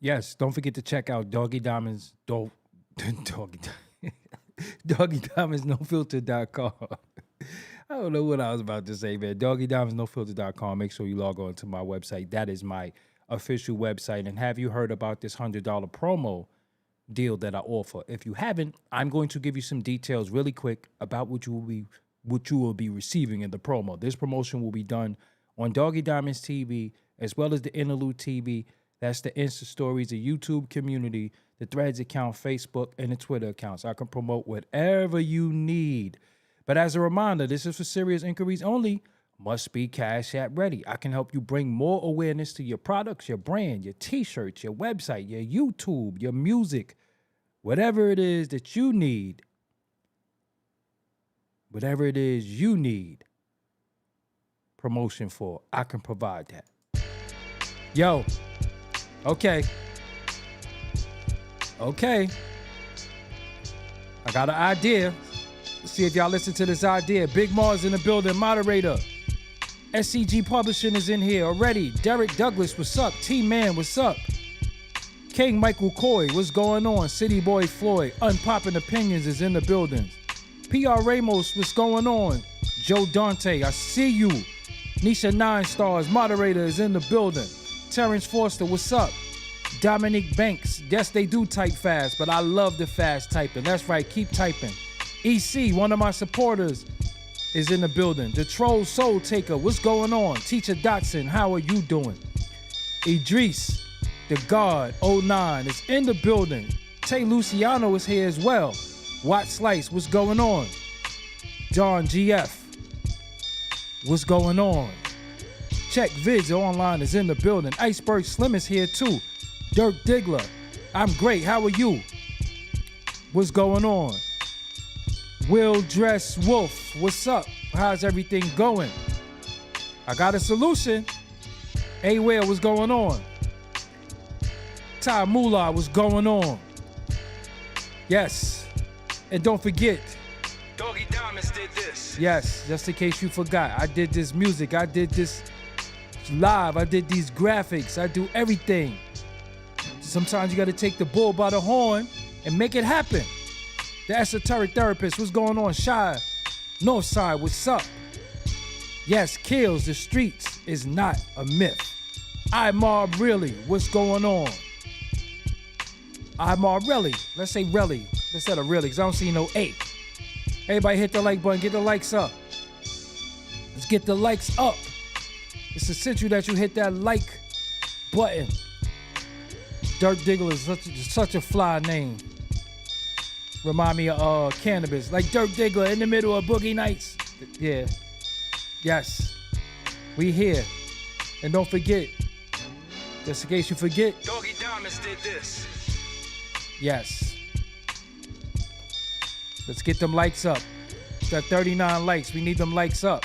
Yes, don't forget to check out Doggie Diamonds, Doggie, Doggie Diamonds No Filter.com. I don't know what I was about to say, man. Doggie Diamonds No Filter.com. Make sure you log on to my website. That is my official website. And have you heard about this $100 promo deal that I offer? If you haven't, I'm going to give you some details really quick about what you will be receiving in the promo. This promotion will be done on Doggie Diamonds TV as well as the Interlude TV. That's the Insta Stories, the YouTube community, the Threads account, Facebook, and the Twitter accounts. I can promote whatever you need. But as a reminder, this is for serious inquiries only. Must be Cash App ready. I can help you bring more awareness to your products, your brand, your t-shirts, your website, your YouTube, your music, whatever it is that you need. Whatever it is you need promotion for, I can provide that. Yo, okay. I got an idea. Let's see if y'all listen to this idea. Big Mars in the building, moderator. SCG Publishing is in here already. Derek Douglas, what's up? T-Man, what's up? King Michael Coy, what's going on? City Boy Floyd, Unpopping Opinions is in the building. PR Ramos, what's going on? Joe Dante, I see you. Nisha 9 Stars, moderator is in the building. Terrence Foster, what's up? Dominic Banks, yes, they do type fast, but I love the fast typing. That's right, keep typing. EC, one of my supporters, is in the building. The Troll Soul Taker, what's going on? Teacher Dotson, how are you doing? Idris, the God 09 is in the building. Tay Luciano is here as well. Watt Slice, what's going on? Don GF, what's going on? Check Vids Online is in the building. Iceberg Slim is here too. Dirk Diggler, I'm great, how are you? What's going on? Will Dress Wolf, what's up? How's everything going? I got a solution. Hey, Will, what's going on? Ty Moolah, what's going on? Yes. And don't forget, Doggie Diamonds did this. yes, just in case you forgot, I did this music, I did this live, I did these graphics, I do everything. Sometimes you got to take the bull by the horn and make it happen. The Esoteric Therapist, what's going on? Shy, Northside, what's up? Yes, Kills, the streets is not a myth. I Mob Really, what's going on? I Mob Really, let's say really, instead of really, because I don't see no A. Everybody hit the like button, get the likes up. Let's get the likes up. It's essential that you hit that like button. Dirk Diggler is such a fly name. Remind me of Cannabis, like Dirk Diggler in the middle of Boogie Nights. Yeah, yes, we here. And don't forget, just in case you forget, Doggie Diamonds did this. yes. Let's get them likes up. Got 39 likes, we need them likes up.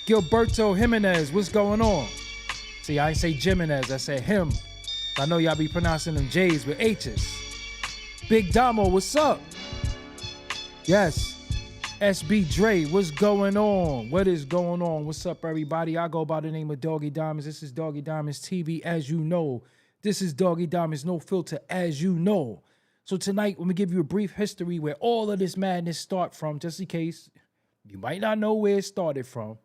Gilberto Jimenez, what's going on? See, I ain't say Jimenez, I said him. I know y'all be pronouncing them J's with H's. Big Damo, what's up? Yes. SB Dre, what's going on? What is going on? What's up, everybody? I go by the name of Doggie Diamonds. This is Doggie Diamonds TV, as you know. This is Doggie Diamonds No Filter, as you know. So tonight, let me give you a brief history where all of this madness start from, just in case you might not know where it started from.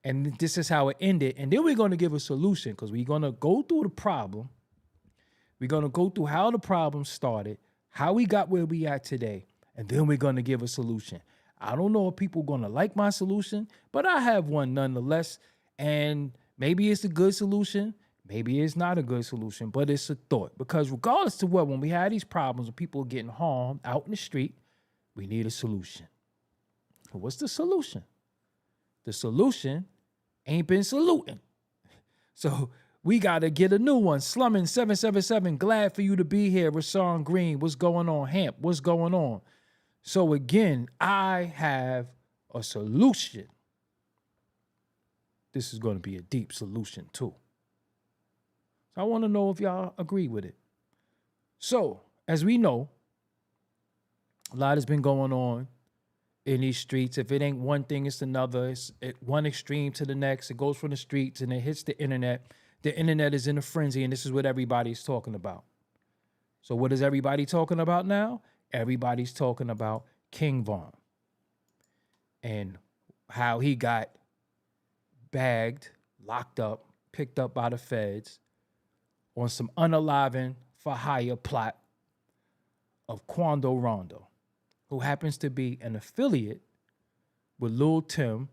And this is how it ended. And then we're going to give a solution, because we're going to go through the problem. We're going to go through how the problem started, how we got where we at today, and then we're going to give a solution. I don't know if people are going to like my solution, but I have one nonetheless. And maybe it's a good solution. Maybe it's not a good solution, but it's a thought. Because regardless to what, when we have these problems and people are getting harmed out in the street, we need a solution. So what's the solution? The solution ain't been saluting. So we got to get a new one. Slumming 777, glad for you to be here. Rashawn Green, what's going on? Hamp, what's going on? So again, I have a solution. This is going to be a deep solution too. So I want to know if y'all agree with it. So, as we know, a lot has been going on in these streets. If it ain't one thing, it's another. It's one extreme to the next. It goes from the streets and it hits the internet. The internet is in a frenzy, and this is what everybody's talking about. So what is everybody talking about now? Everybody's talking about King Von and how he got bagged, locked up, picked up by the feds on some unaliving for hire plot of Quando Rondo, who happens to be an affiliate with Lil Tim,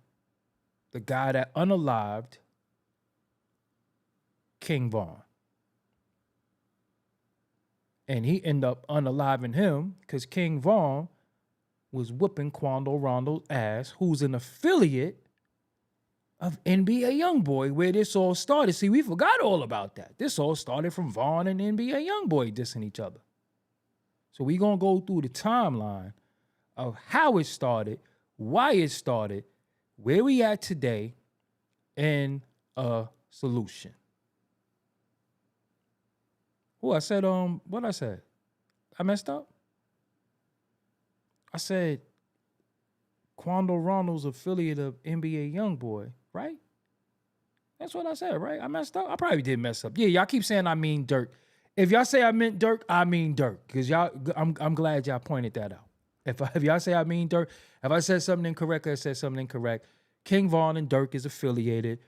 the guy that unalived King Von. And he ended up unaliving him because King Von was whooping Quando Rondo's ass, who's an affiliate of NBA Youngboy, where this all started. See, we forgot all about that. This all started from Von and NBA Youngboy dissing each other. So we gonna go through the timeline of how it started, why it started, where we at today, and a solution. Oh, I said, what I said? I messed up? I said Quando Rondo's affiliate of NBA Youngboy, right? That's what I said, right? I messed up? I probably did mess up. Yeah, y'all keep saying I mean Durk. If y'all say I meant Durk, I mean Durk. Because I'm glad y'all pointed that out. If y'all say I mean Durk, if I said something incorrect, I said something incorrect. King Von and Durk is affiliated.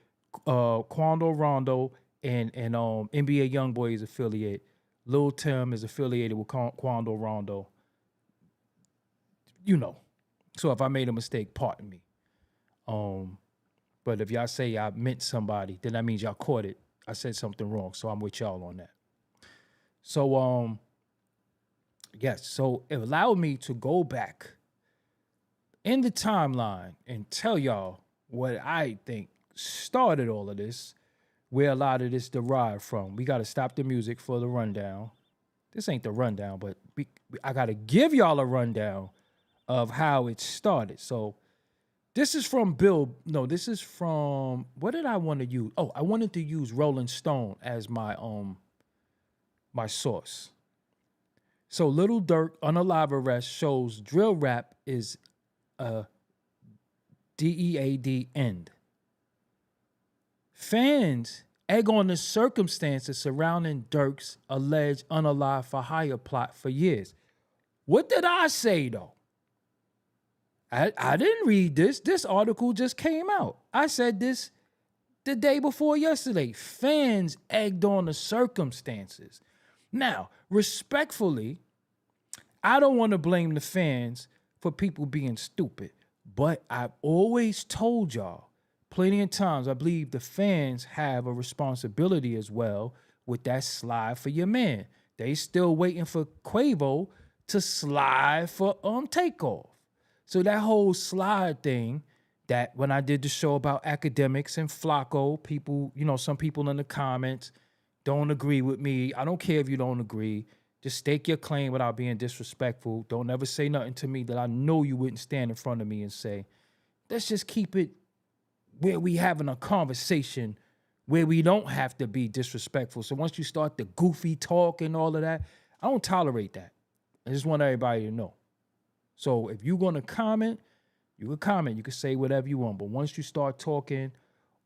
Quando Rondo and NBA Youngboy is affiliate. Lil Tim is affiliated with Quando Rondo. You know. So if I made a mistake, pardon me. But if y'all say I meant somebody, then that means y'all caught it. I said something wrong, so I'm with y'all on that. So yes, so it allowed me to go back in the timeline and tell y'all what I think started all of this, where a lot of this derived from. We got to stop the music for the rundown. This ain't the rundown, but I got to give y'all a rundown of how it started. So this is from this is from, what did I want to use? Oh, I wanted to use Rolling Stone as my my source. So Lil Durk unalive arrest shows drill rap is a DEAD end. Fans egg on the circumstances surrounding Durk's alleged unalive for hire plot for years. What did I say though? I didn't read this. This article just came out. I said this the day before yesterday. Fans egged on the circumstances. Now, respectfully, I don't want to blame the fans for people being stupid, but I've always told y'all plenty of times, I believe the fans have a responsibility as well with that slide for your man. They still waiting for Quavo to slide for Takeoff. So that whole slide thing, that when I did the show about academics and Flacco, people, some people in the comments don't agree with me. I don't care if you don't agree. Just stake your claim without being disrespectful. Don't ever say nothing to me that I know you wouldn't stand in front of me and say. Let's just keep it where we having a conversation where we don't have to be disrespectful. So once you start the goofy talk and all of that, I don't tolerate that. I just want everybody to know. So if you're going to comment, you can comment. You can say whatever you want. But once you start talking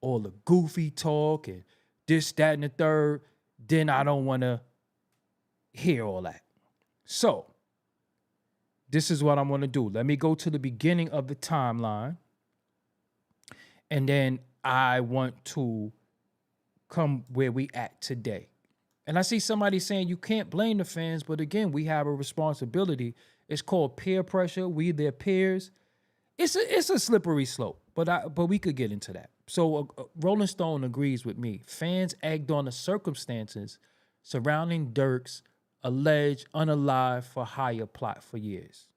all the goofy talk and this, that, and the third, then I don't want to hear all that. So this is what I'm going to do. Let me go to the beginning of the timeline. And then I want to come where we at today. And I see somebody saying you can't blame the fans, but again, we have a responsibility. It's called peer pressure. We their peers. It's a slippery slope, but we could get into that. So Rolling Stone agrees with me. Fans egged on the circumstances surrounding Durk's alleged unalive for hire plot for years.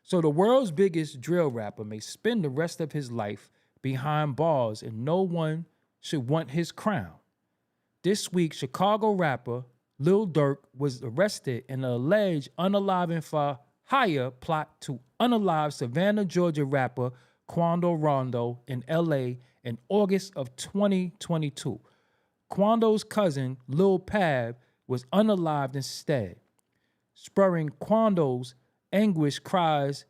So the world's biggest drill rapper may spend the rest of his life behind bars and no one should want his crown. This week, Chicago rapper Lil Durk was arrested in an alleged unaliving for hire plot to unalive Savannah, Georgia rapper Quando Rondo in L.A. in August of 2022. Quando's cousin, Lil Pab, was unalived instead, spurring Quando's anguished cries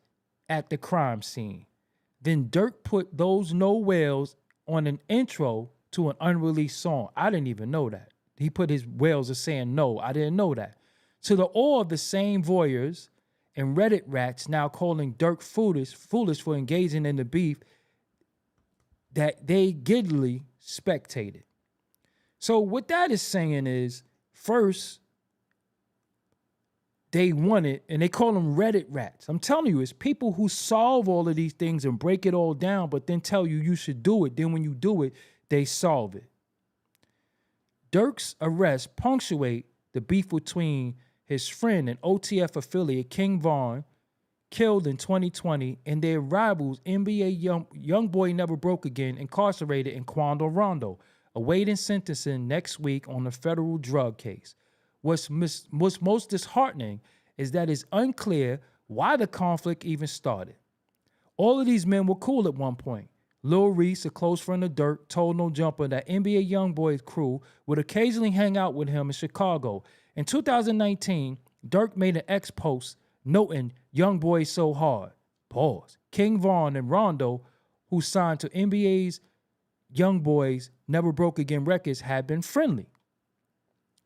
at the crime scene. Then Durk put those no whales on an intro to an unreleased song. I didn't even know that. He put his whales of saying no. I didn't know that. To the awe of the same voyeurs and Reddit rats now calling Durk foolish for engaging in the beef that they giddily spectated. So what that is saying is, first, they want it, and they call them Reddit rats. I'm telling you, it's people who solve all of these things and break it all down, but then tell you should do it. Then when you do it, they solve it. Durk's arrest punctuate the beef between his friend and OTF affiliate King Von, killed in 2020, and their rivals NBA young boy Never Broke Again, incarcerated in Quando Rondo, awaiting sentencing next week on a federal drug case. What's most disheartening is that it's unclear why the conflict even started. All of these men were cool at one point. Lil Reese, a close friend of Durk, told No Jumper that NBA YoungBoy's crew would occasionally hang out with him in Chicago. In 2019, Durk made an X post noting YoungBoy so hard. Pause. King Von and Rondo, who signed to NBA's YoungBoy's Never Broke Again records, had been friendly.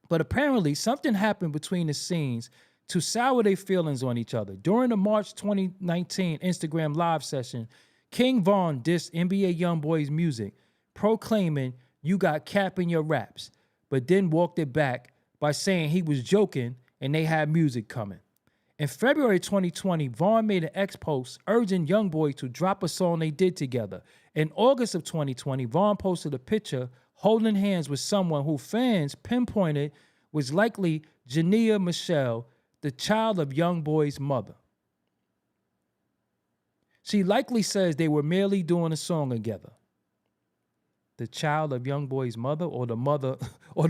But apparently something happened between the scenes to sour their feelings on each other. During the March 2019 Instagram live session, King Von dissed NBA YoungBoy's music, proclaiming, "You got cap in your raps," but then walked it back by saying he was joking and they had music coming. In February 2020, Von made an X post urging YoungBoy to drop a song they did together. In August of 2020, Von posted a picture holding hands with someone who fans pinpointed was likely Jania Michelle, the child of YoungBoy's mother. She likely says they were merely doing a song together. The child of YoungBoy's mother, or the mother of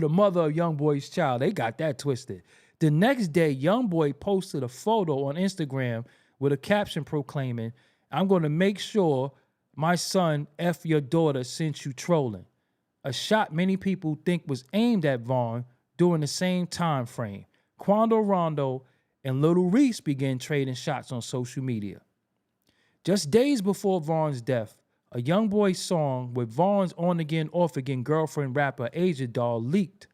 YoungBoy's child. They got that twisted. The next day, YoungBoy posted a photo on Instagram with a caption proclaiming, "I'm going to make sure my son F your daughter since you trolling." A shot many people think was aimed at Von during the same time frame. Quando Rondo and Lil Reese began trading shots on social media. Just days before Von's death, a YoungBoy song with Von's on-again, off-again girlfriend rapper Asia Doll leaked.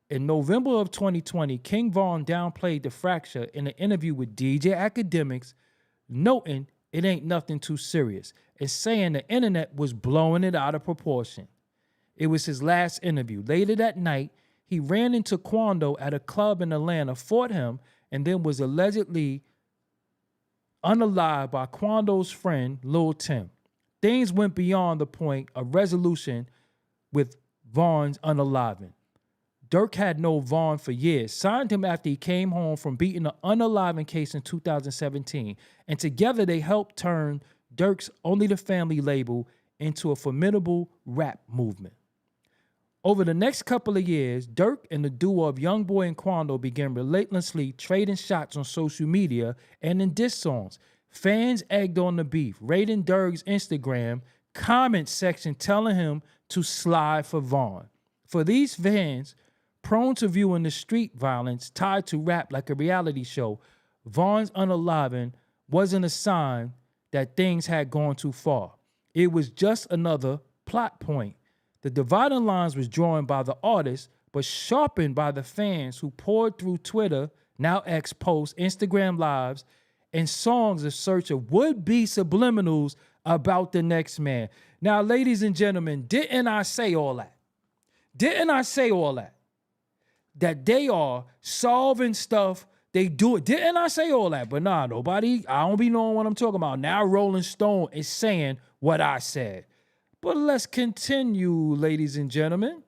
In November of 2020, King Von downplayed the fracture in an interview with DJ Academics, noting it ain't nothing too serious and saying the internet was blowing it out of proportion. It was his last interview. Later that night, he ran into Quando at a club in Atlanta, fought him, and then was allegedly unalived by Quando's friend, Lil Tim. Things went beyond the point of resolution with Von's unaliving. Durk had known Von for years, signed him after he came home from beating an unaliving case in 2017, and together they helped turn Durk's Only the Family label into a formidable rap movement. Over the next couple of years, Durk and the duo of YoungBoy and Quando began relentlessly trading shots on social media and in diss songs. Fans egged on the beef, raiding Durk's Instagram comment section telling him to slide for Von. For these fans, prone to viewing the street violence tied to rap like a reality show, Von's unaliving wasn't a sign that things had gone too far. It was just another plot point. The dividing lines was drawn by the artist, but sharpened by the fans who poured through Twitter, now X posts, Instagram lives, and songs in search of would-be subliminals about the next man. Now, ladies and gentlemen, didn't I say all that? Didn't I say all that? That they are solving stuff, they do it. Didn't I say all that? But nah, nobody, I don't be knowing what I'm talking about. Now Rolling Stone is saying what I said. But let's continue, ladies and gentlemen.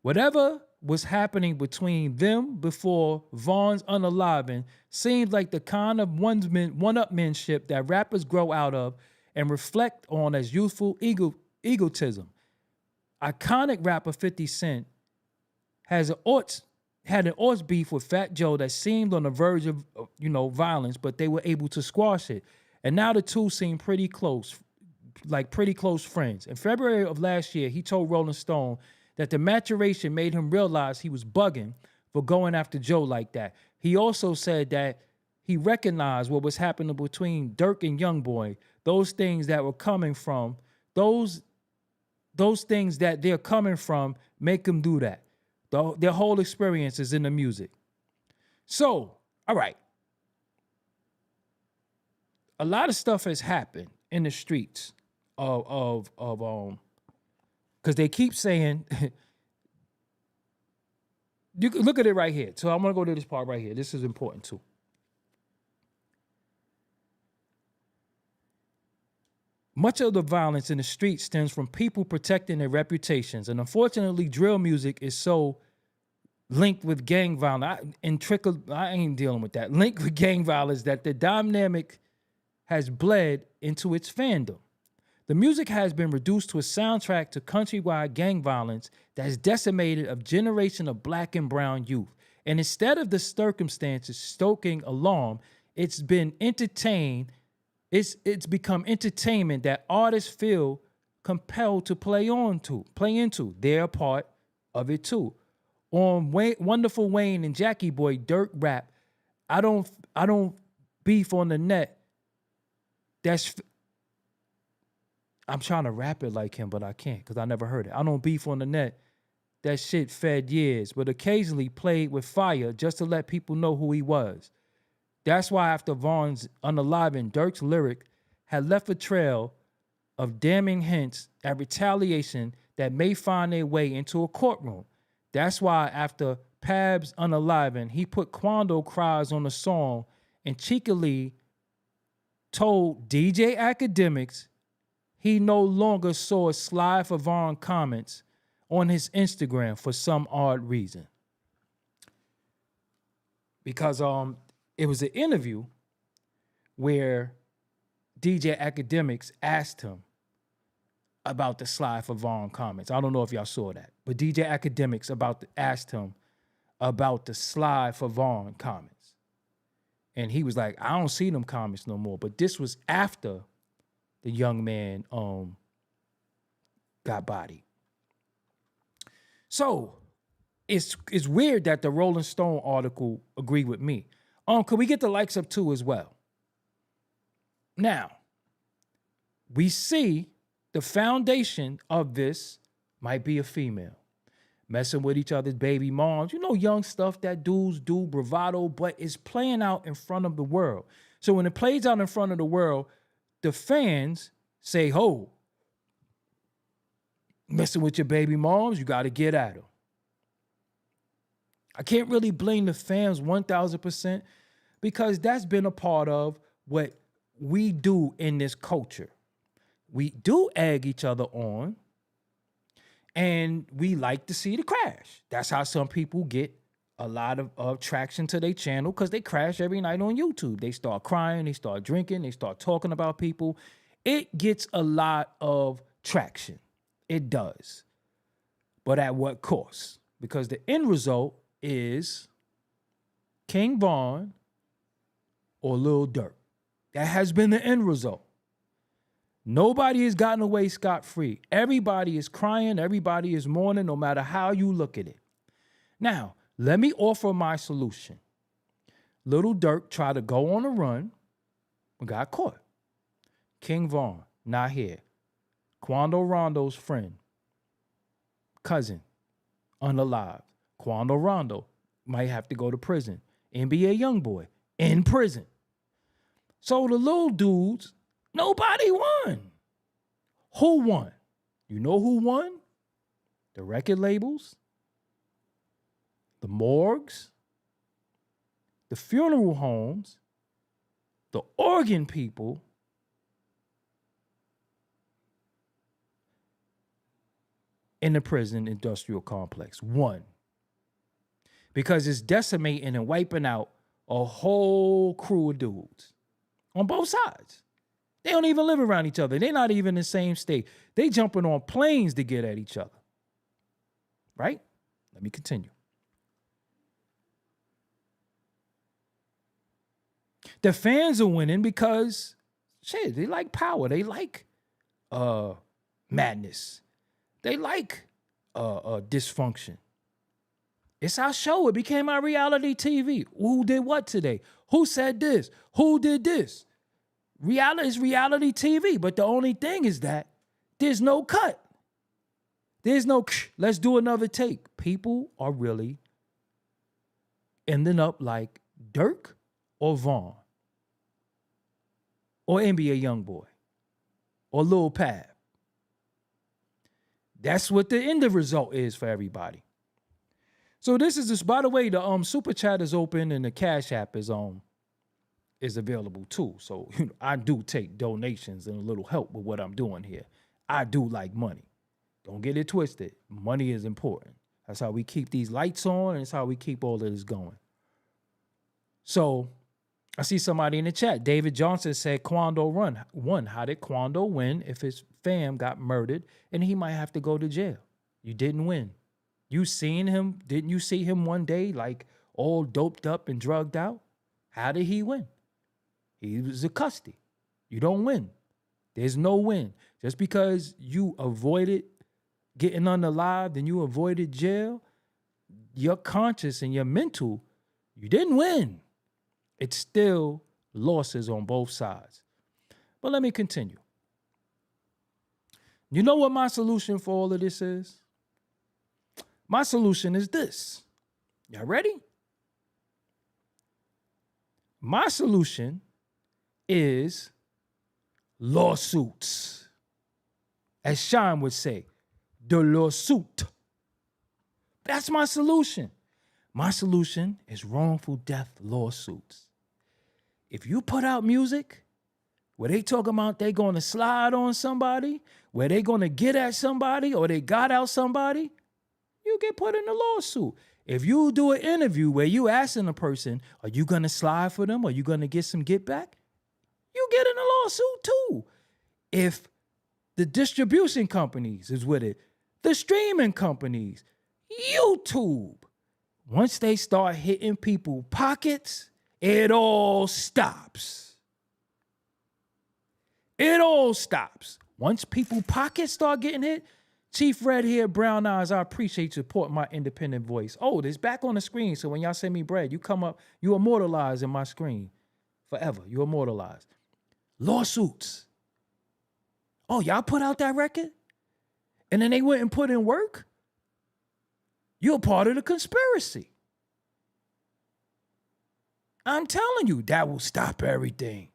Whatever was happening between them before Von's unaliving seemed like the kind of one-upmanship that rappers grow out of and reflect on as youthful egotism. Iconic rapper 50 Cent had an orts beef with Fat Joe that seemed on the verge of violence, but they were able to squash it. And now the two seem pretty close friends. In February of last year, he told Rolling Stone that the maturation made him realize he was bugging for going after Joe like that. He also said that he recognized what was happening between Durk and YoungBoy, those things that were coming from, those those things that they're coming from make them do that. Their whole experience is in the music. So, all right. A lot of stuff has happened in the streets of because they keep saying you can look at it right here. So I'm gonna go to this part right here. This is important too. Much of the violence in the streets stems from people protecting their reputations, and unfortunately, drill music is so linked with gang violence I ain't dealing with that. Linked with gang violence that the dynamic has bled into its fandom. The music has been reduced to a soundtrack to countrywide gang violence that has decimated a generation of black and brown youth. And instead of the circumstances stoking alarm, it's been entertained. It's become entertainment that artists feel compelled to play into. They're a part of it too. On Wonderful Wayne and Jackie Boy Durk rap, I don't beef on the net. I'm trying to rap it like him, but I can't because I never heard it. I don't beef on the net. That shit fed years, but occasionally played with fire just to let people know who he was. That's why after Vaughn's Unaliving, Durk's lyric had left a trail of damning hints at retaliation that may find their way into a courtroom. That's why after Pab's Unaliving, he put Quando Cries on the song and cheekily told DJ Academics he no longer saw Slid for Vaughn comments on his Instagram for some odd reason. Because it was an interview where DJ Academics asked him about the Slid for Vaughn comments. I don't know if y'all saw that, but DJ Academics asked him about the Slid for Vaughn comments. And he was like, I don't see them comments no more. But this was after the young man got bodied. So it's weird that the Rolling Stone article agreed with me. Could we get the likes up too as well? Now, we see the foundation of this might be a female. Messing with each other's baby moms. You know, young stuff that dudes do, bravado, but it's playing out in front of the world. So when it plays out in front of the world, the fans say, ho, messing with your baby moms, you got to get at them. I can't really blame the fans 1,000% because that's been a part of what we do in this culture. We do egg each other on, and we like to see the crash. That's how some people get a lot of traction to their channel because they crash every night on YouTube. They start crying, they start drinking, they start talking about people. It gets a lot of traction. It does. But at what cost? Because the end result is King Von or Lil Durk. That has been the end result. Nobody has gotten away scot-free. Everybody is crying. Everybody is mourning, no matter how you look at it. Now, let me offer my solution. Lil Durk tried to go on a run and got caught. King Von, not here. Quando Rondo's friend, cousin, unalived. Quando Rondo might have to go to prison. NBA Youngboy, in prison. So the little dudes, nobody won. Who won? You know who won? The record labels, the morgues, the funeral homes, the organ people, in the prison industrial complex. Won. Because it's decimating and wiping out a whole crew of dudes on both sides. They don't even live around each other. They're not even in the same state. They jumping on planes to get at each other. Right? Let me continue. The fans are winning because, shit, they like power. They like madness. They like dysfunction. It's our show. It became our reality TV. Who did what today? Who said this? Who did this? Reality is reality TV, but the only thing is that there's no cut. There's no, let's do another take. People are really ending up like Durk or Vaughn or NBA Youngboy or Lil Pav. That's what the end of result is for everybody. So this is this, by the way, the super chat is open and the Cash App is available too. So I do take donations and a little help with what I'm doing here. I do like money. Don't get it twisted. Money is important. That's how we keep these lights on, and it's how we keep all of this going. So I see somebody in the chat. David Johnson said Quando won. How did Quando win if his fam got murdered and he might have to go to jail? You didn't win. You seen him? Didn't you see him one day like all doped up and drugged out? How did he win? He was a custody. You don't win. There's no win. Just because you avoided getting unalived and you avoided jail, your conscious and your mental, you didn't win. It's still losses on both sides. But let me continue. You know what my solution for all of this is? My solution is this. Y'all ready? My solution is lawsuits. As Sean would say, the lawsuit. That's my solution. My solution is wrongful death lawsuits. If you put out music where they talking about they going to slide on somebody, where they going to get at somebody or they got out somebody, you get put in a lawsuit. If you do an interview where you asking a person, are you going to slide for them? Are you going to get some get back? You get in a lawsuit too. If the distribution companies is with it, the streaming companies, YouTube, once they start hitting people's pockets, it all stops. It all stops. Once people's pockets start getting hit, Chief Red Hair, Brown Eyes, I appreciate you supporting my independent voice. Oh, it's back on the screen, so when y'all send me bread, you come up, you immortalized in my screen forever. You immortalized. Lawsuits. Oh, y'all put out that record? And then they went and put in work? You're part of the conspiracy. I'm telling you, that will stop everything.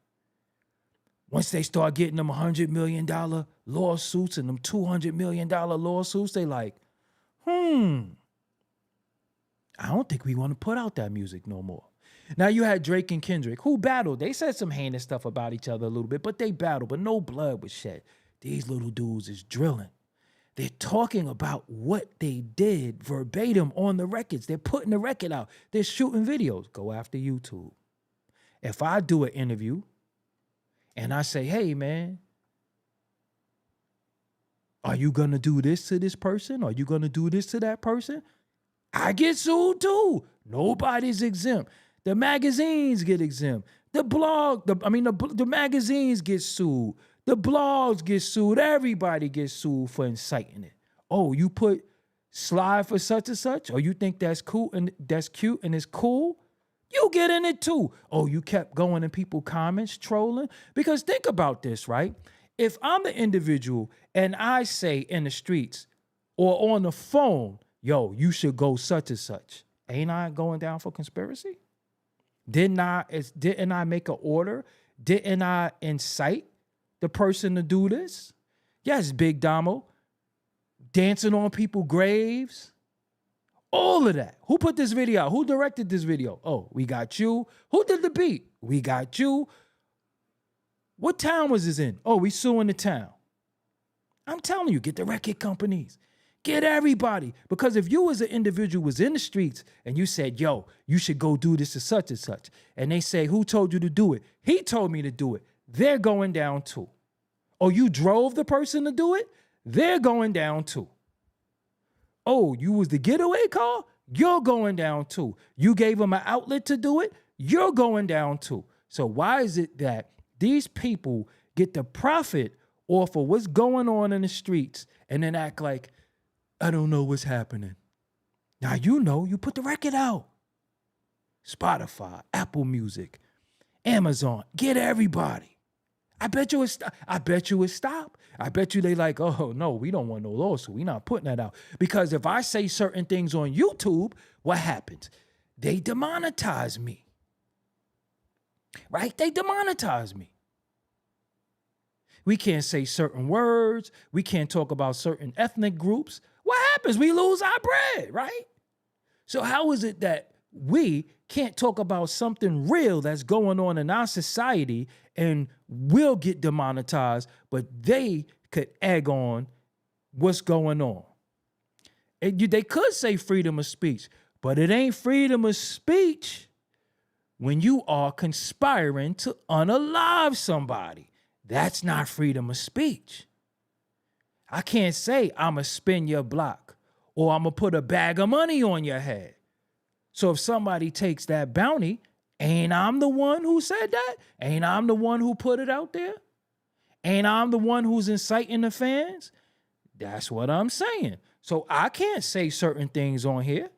Once they start getting them $100 million lawsuits and them $200 million lawsuits, they like, I don't think we want to put out that music no more. Now you had Drake and Kendrick, who battled. They said some heinous stuff about each other a little bit, but they battled, but no blood was shed. These little dudes is drilling. They're talking about what they did verbatim on the records. They're putting the record out. They're shooting videos. Go after YouTube. If I do an interview and I say, hey, man, are you going to do this to this person? Are you going to do this to that person? I get sued too. Nobody's exempt. The magazines get exempt. The magazines get sued. The blogs get sued. Everybody gets sued for inciting it. Oh, you put slide for such and such? Or you think that's cool and that's cute and it's cool? You get in it too. Oh, you kept going in people's comments, trolling? Because think about this, right? If I'm the individual and I say in the streets or on the phone, yo, you should go such and such, ain't I going down for conspiracy? Didn't I make an order? Didn't I incite the person to do this? Yes, Big Damo. Dancing on people's graves. All of that. Who put this video out? Who directed this video? Oh, we got you. Who did the beat? We got you. What town was this in? Oh, we suing the town. I'm telling you, get the record companies. Get everybody. Because if you as an individual was in the streets and you said, yo, you should go do this to such and such, and they say, who told you to do it? He told me to do it. They're going down too. Or you drove the person to do it? They're going down too. Oh, you was the getaway car? You're going down too. You gave them an outlet to do it? You're going down too. So why is it that these people get the profit off of what's going on in the streets and then act like, I don't know what's happening? Now you know, you put the record out. Spotify, Apple Music, Amazon, get everybody. I bet you it I bet you it stop. I bet you they like, oh no, we don't want no lawsuit. We not putting that out. Because if I say certain things on YouTube, what happens? They demonetize me. Right? They demonetize me. We can't say certain words. We can't talk about certain ethnic groups. What happens? We lose our bread, right? So how is it that we can't talk about something real that's going on in our society and will get demonetized, but they could egg on what's going on? They could say freedom of speech, but it ain't freedom of speech when you are conspiring to unalive somebody. That's not freedom of speech. I can't say I'm going to spin your block or I'm going to put a bag of money on your head. So if somebody takes that bounty, ain't I'm the one who said that? Ain't I'm the one who put it out there? Ain't I'm the one who's inciting the fans? That's what I'm saying. So I can't say certain things on here.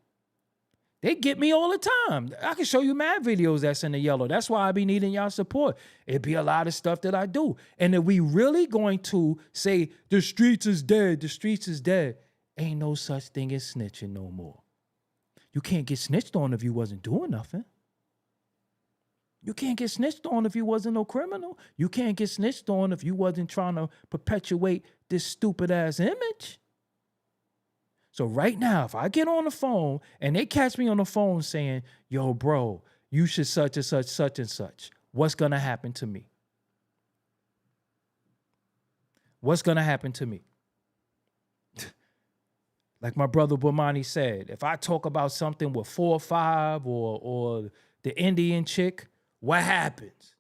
They get me all the time. I can show you mad videos that's in the yellow. That's why I be needing y'all support. It be a lot of stuff that I do. And if we really going to say the streets is dead, the streets is dead, ain't no such thing as snitching no more. You can't get snitched on if you wasn't doing nothing. You can't get snitched on if you wasn't no criminal. You can't get snitched on if you wasn't trying to perpetuate this stupid ass image. So right now, if I get on the phone and they catch me on the phone saying, yo, bro, you should such and such, such and such, what's going to happen to me? What's going to happen to me? Like my brother Bomani said, if I talk about something with 4 or 5 or the Indian chick, what happens?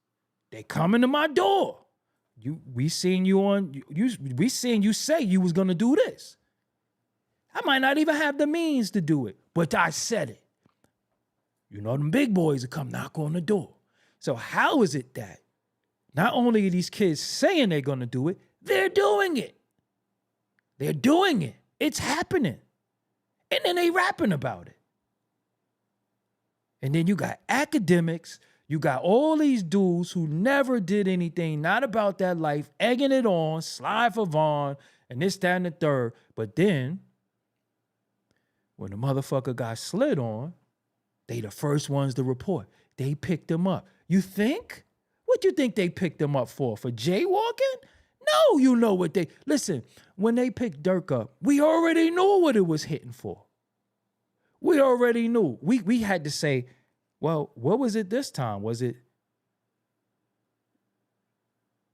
They come into my door. We seen you say you was going to do this. I might not even have the means to do it, but I said it. You know, them big boys will come knock on the door. So how is it that not only are these kids saying they're going to do it, they're doing it. They're doing it. It's happening. And then they rapping about it. And then you got academics, you got all these dudes who never did anything, not about that life, egging it on, Slide for Vaughn, and this, that, and the third. But then when the motherfucker got slid on, they the first ones to report. They picked him up. You think? What you think they picked him up for? For jaywalking? No, you know what they... Listen, when they picked Durk up, we already knew what it was hitting for. We already knew. We had to say, well, what was it this time? Was it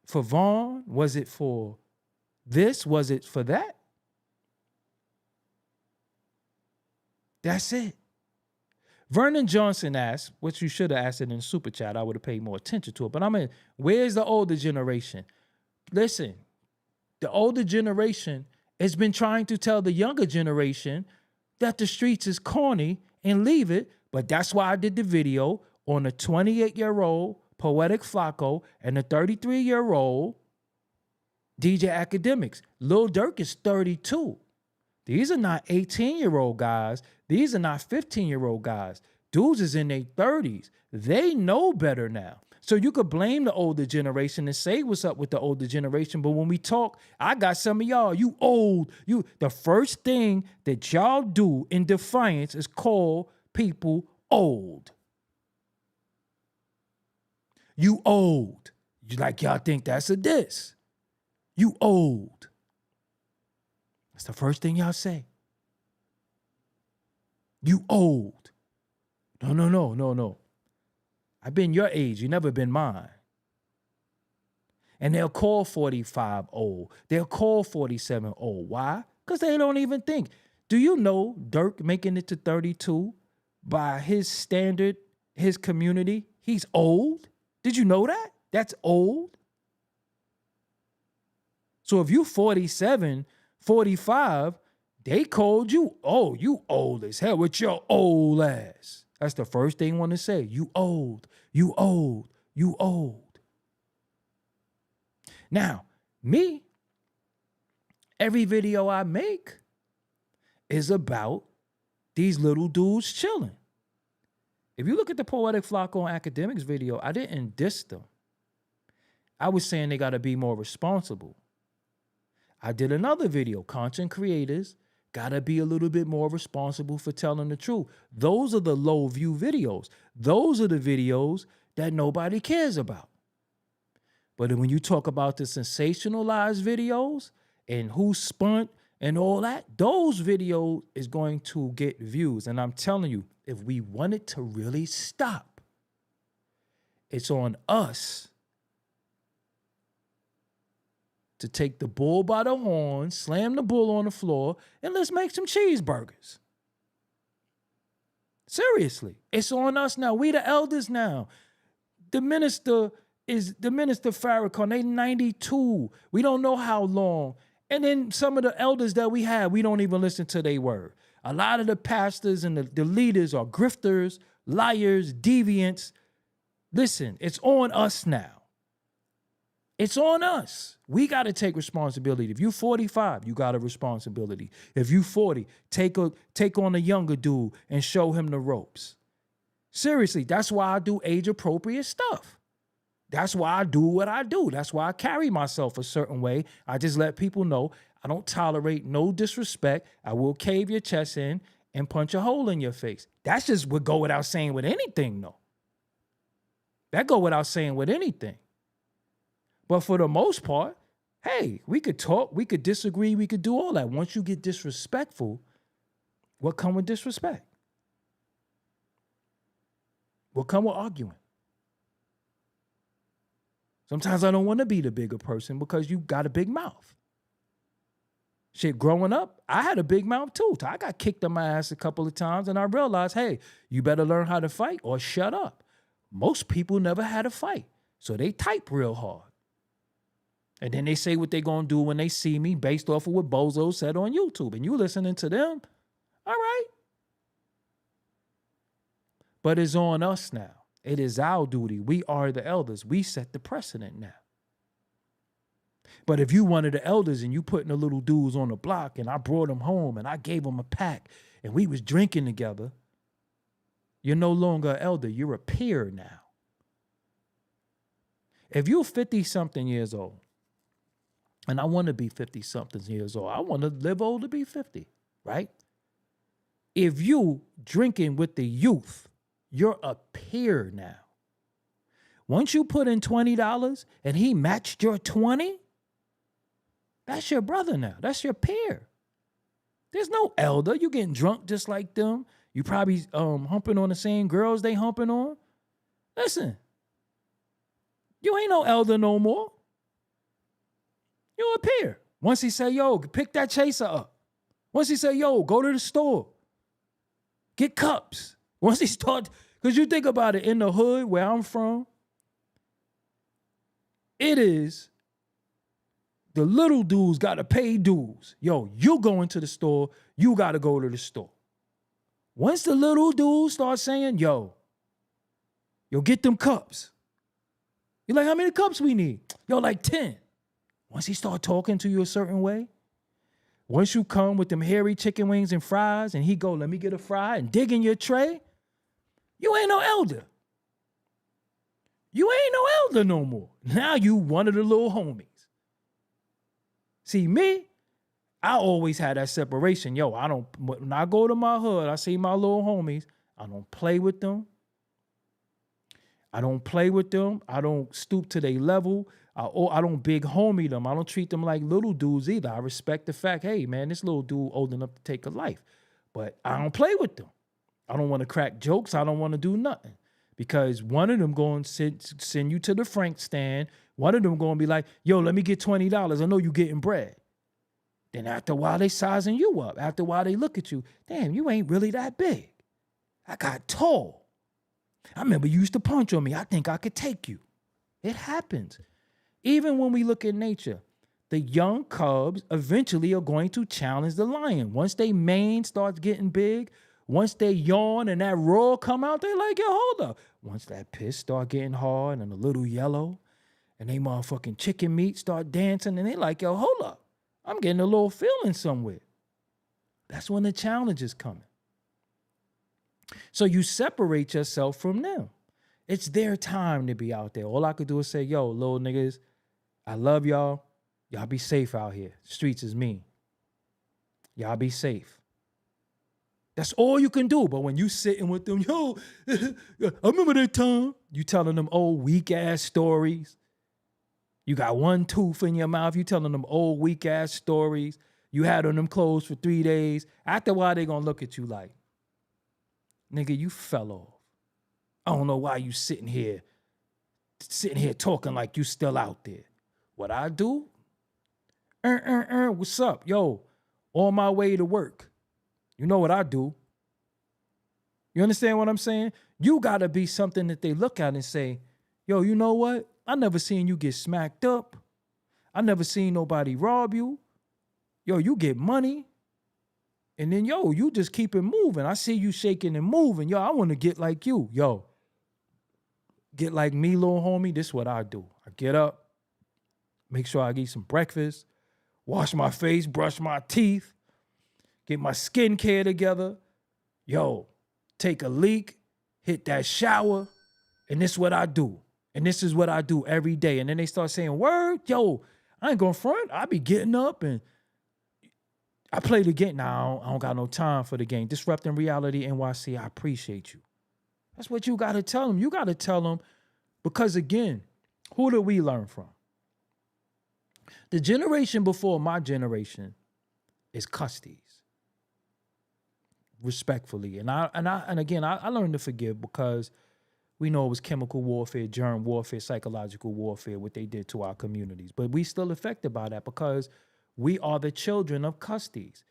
for Vaughn? Was it for this? Was it for that? That's it. Vernon Johnson asked, which you should have asked it in Super Chat. I would have paid more attention to it. But I mean, where's the older generation? Listen, the older generation has been trying to tell the younger generation that the streets is corny and leave it. But that's why I did the video on the 28-year-old Poetic Flacco and the 33-year-old DJ Academics. Lil Durk is 32. These are not 18-year-old guys. These are not 15-year-old guys. Dudes is in their 30s. They know better now. So you could blame the older generation and say what's up with the older generation. But when we talk, I got some of y'all, you old. The first thing that y'all do in defiance is call people old. You old. You like y'all think that's a diss. You old. That's the first thing y'all say. You old. No. I've been your age. You never been mine. And they'll call 45 old. They'll call 47 old. Why? Because they don't even think. Do you know Durk making it to 32 by his standard, his community? He's old. Did you know that? That's old. So if you 47, 45, they called you, oh, you old as hell with your old ass. That's the first thing I want to say. You old, you old, you old. Now, me, every video I make is about these little dudes chilling. If you look at the Poetic Flacco and Academics video, I didn't diss them. I was saying they got to be more responsible. I did another video, content creators got to be a little bit more responsible for telling the truth. Those are the low view videos. Those are the videos that nobody cares about. But when you talk about the sensationalized videos and who spun and all that, those videos is going to get views. And I'm telling you, if we want it to really stop, it's on us to take the bull by the horn, slam the bull on the floor, and let's make some cheeseburgers. Seriously, it's on us now. We the elders now. The minister Farrakhan, they 92. We don't know how long. And then some of the elders that we have, we don't even listen to their word. A lot of the pastors and the leaders are grifters, liars, deviants. Listen, it's on us now. It's on us. We got to take responsibility. If you're 45, you got a responsibility. If you're 40, take on a younger dude and show him the ropes. Seriously, that's why I do age-appropriate stuff. That's why I do what I do. That's why I carry myself a certain way. I just let people know I don't tolerate no disrespect. I will cave your chest in and punch a hole in your face. That's just would go without saying with anything, though. That go without saying with anything. But for the most part, hey, we could talk, we could disagree, we could do all that. Once you get disrespectful, what come with disrespect? What come with arguing? Sometimes I don't want to be the bigger person because you got a big mouth. Shit, growing up, I had a big mouth too. I got kicked in my ass a couple of times and I realized, hey, you better learn how to fight or shut up. Most people never had a fight, so they type real hard. And then they say what they gonna do when they see me based off of what Bozo said on YouTube. And you listening to them, all right. But it's on us now. It is our duty. We are the elders. We set the precedent now. But if you one of the elders and you putting the little dudes on the block and I brought them home and I gave them a pack and we was drinking together, you're no longer an elder. You're a peer now. If you're 50-something years old, and I want to be 50-something years old, I want to live old to be 50, right? If you drinking with the youth, you're a peer now. Once you put in $20 and he matched your 20, that's your brother now. That's your peer. There's no elder. You getting drunk just like them. You probably humping on the same girls they humping on. Listen, you ain't no elder no more. You're a peer. Once he say, yo, pick that chaser up. Once he say, yo, go to the store. Get cups. Once he start, because you think about it, in the hood where I'm from, it is the little dudes got to pay dues. Yo, you go into the store, you got to go to the store. Once the little dudes start saying, yo, get them cups. You're like, how many cups we need? Yo, like 10. Once he start talking to you a certain way, once you come with them hairy chicken wings and fries and he go, let me get a fry and dig in your tray, you ain't no elder. You ain't no elder no more. Now you one of the little homies. See, me, I always had that separation. Yo, when I go to my hood, I see my little homies, I don't play with them. I don't stoop to their level. I don't big homie them. I don't treat them like little dudes either. I respect the fact, hey, man, this little dude old enough to take a life. But I don't play with them. I don't want to crack jokes. I don't want to do nothing. Because one of them going to send you to the Frank stand. One of them going to be like, yo, let me get $20. I know you getting bread. Then after a while, they sizing you up. After a while, they look at you. Damn, you ain't really that big. I got tall. I remember you used to punch on me. I think I could take you. It happens. Even when we look at nature, the young cubs eventually are going to challenge the lion. Once they mane starts getting big, once they yawn and that roar come out, they like, yo, hold up. Once that piss start getting hard and a little yellow, and they motherfucking chicken meat start dancing, and they like, yo, hold up. I'm getting a little feeling somewhere. That's when the challenge is coming. So you separate yourself from them. It's their time to be out there. All I could do is say, yo, little niggas, I love y'all. Y'all be safe out here. Streets is mean. Y'all be safe. That's all you can do. But when you sitting with them, yo, I remember that time. You telling them old weak ass stories. You got one tooth in your mouth. You telling them old weak ass stories. You had on them clothes for 3 days. After a while, they gonna look at you like, nigga, you fell off. I don't know why you sitting here talking like you still out there. What I do? What's up? Yo, on my way to work. You know what I do? You understand what I'm saying? You gotta be something that they look at and say, yo, you know what? I never seen you get smacked up. I never seen nobody rob you. Yo, you get money. And then, yo, you just keep it moving. I see you shaking and moving. Yo, I want to get like you. Yo, get like me, little homie. This is what I do. I get up, make sure I eat some breakfast, wash my face, brush my teeth, get my skincare together. Yo, take a leak, hit that shower, and this is what I do. And this is what I do every day. And then they start saying, word, yo, I ain't going front. I be getting up and I play the game. Now, I don't got no time for the game. Disrupting Reality NYC, I appreciate you. That's what you got to tell them. You got to tell them because, again, who do we learn from? The generation before my generation is custies. Respectfully. And again, I learned to forgive because we know it was chemical warfare, germ warfare, psychological warfare, what they did to our communities. But we still affected by that because we are the children of custies.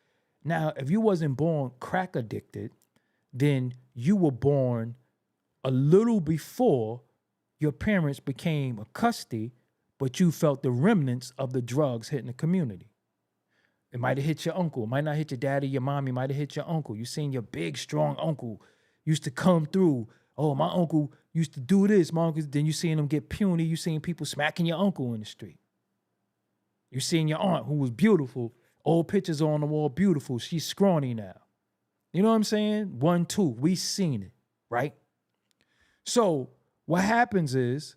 Now, if you wasn't born crack addicted, then you were born a little before your parents became a custody, but you felt the remnants of the drugs hitting the community. It might have hit your uncle. It might not hit your daddy, your mommy. It might have hit your uncle. You seen your big, strong uncle used to come through. Oh, my uncle used to do this. My uncle, then you seen him get puny. You seen people smacking your uncle in the street. You seen your aunt who was beautiful. Old pictures on the wall, beautiful. She's scrawny now. You know what I'm saying? 1, 2. We seen it, right? So what happens is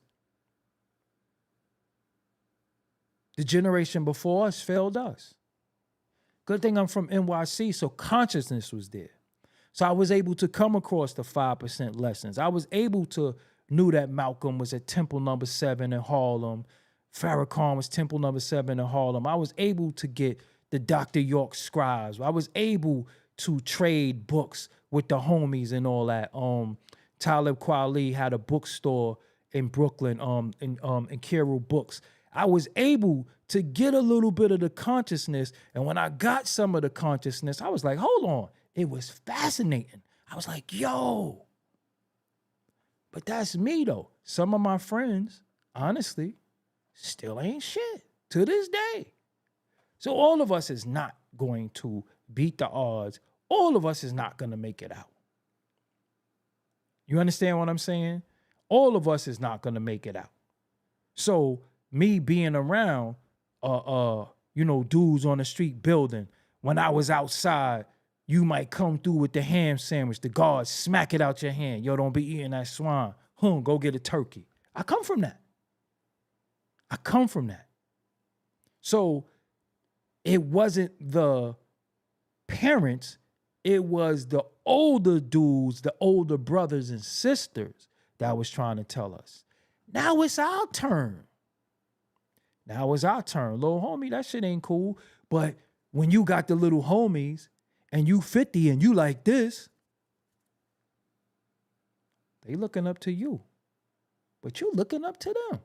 the generation before us failed us. Good thing I'm from NYC, so consciousness was there. So I was able to come across the 5% lessons. I was able to knew that Malcolm was at Temple number 7 in Harlem. Farrakhan was Temple number 7 in Harlem. I was able to get the Dr. York scribes. I was able to trade books with the homies and all that. Talib Kweli had a bookstore in Brooklyn, in Carroll Books. I was able to get a little bit of the consciousness. And when I got some of the consciousness, I was like, hold on. It was fascinating. I was like, yo. But that's me, though. Some of my friends, honestly, still ain't shit to this day. So all of us is not going to beat the odds. All of us is not going to make it out. You understand what I'm saying? All of us is not going to make it out. So me being around, dudes on the street building, when I was outside, you might come through with the ham sandwich. The guards smack it out your hand. Yo, don't be eating that swine. Go get a turkey. I come from that. So it wasn't the parents. It was the older dudes, the older brothers and sisters that was trying to tell us. Now it's our turn. Little homie, that shit ain't cool. But when you got the little homies and you 50 and you like this, they looking up to you. But you looking up to them.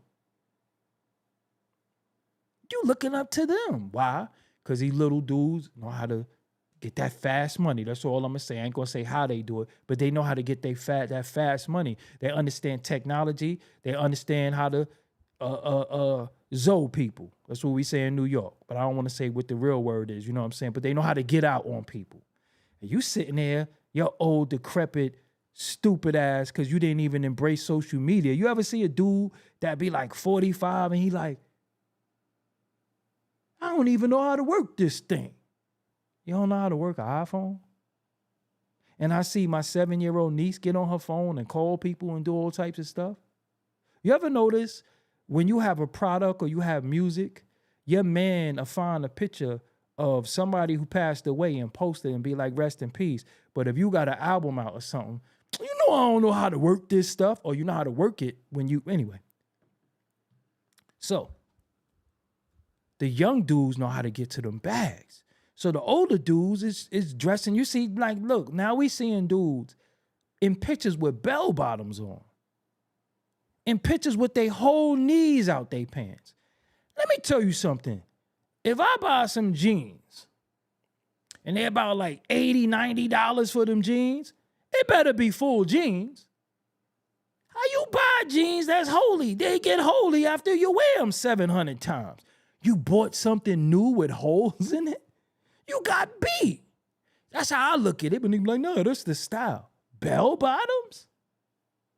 Why? Because these little dudes know how to get that fast money. That's all I'm going to say. I ain't going to say how they do it, but they know how to get that fast money. They understand technology. They understand how to zoe people. That's what we say in New York. But I don't want to say what the real word is, you know what I'm saying? But they know how to get out on people. And you sitting there, your old, decrepit, stupid ass, because you didn't even embrace social media. You ever see a dude that be like 45 and he like, I don't even know how to work this thing. You don't know how to work an iPhone? And I see my 7-year-old niece get on her phone and call people and do all types of stuff. You ever notice when you have a product or you have music, your man will find a picture of somebody who passed away and post it and be like, rest in peace. But if you got an album out or something, you know, I don't know how to work this stuff, or you know how to work it when you, anyway. So the young dudes know how to get to them bags. So the older dudes is dressing. You see, like, look, now we seeing dudes in pictures with bell bottoms on. In pictures with their whole knees out their pants. Let me tell you something. If I buy some jeans and they're about like $80, $90 for them jeans, it better be full jeans. How you buy jeans that's holy? They get holy after you wear them 700 times. You bought something new with holes in it? You got beat. That's how I look at it. But they be like, no, that's the style. Bell bottoms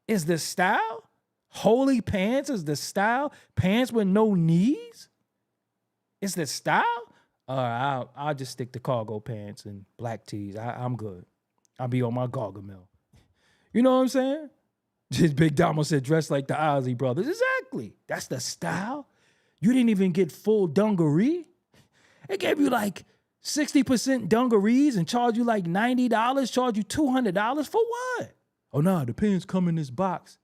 is the style? Holy pants is the style? Pants with no knees? It's the style? All right, I'll just stick to cargo pants and black tees. I'm good. I'll be on my Gargamel. You know what I'm saying? Just Big Damo said, dress like the Ozzy brothers. Exactly. That's the style. You didn't even get full dungaree. They gave you like 60% dungarees and charge you like $90, charge you $200 for what? Oh, no, the pants come in this box.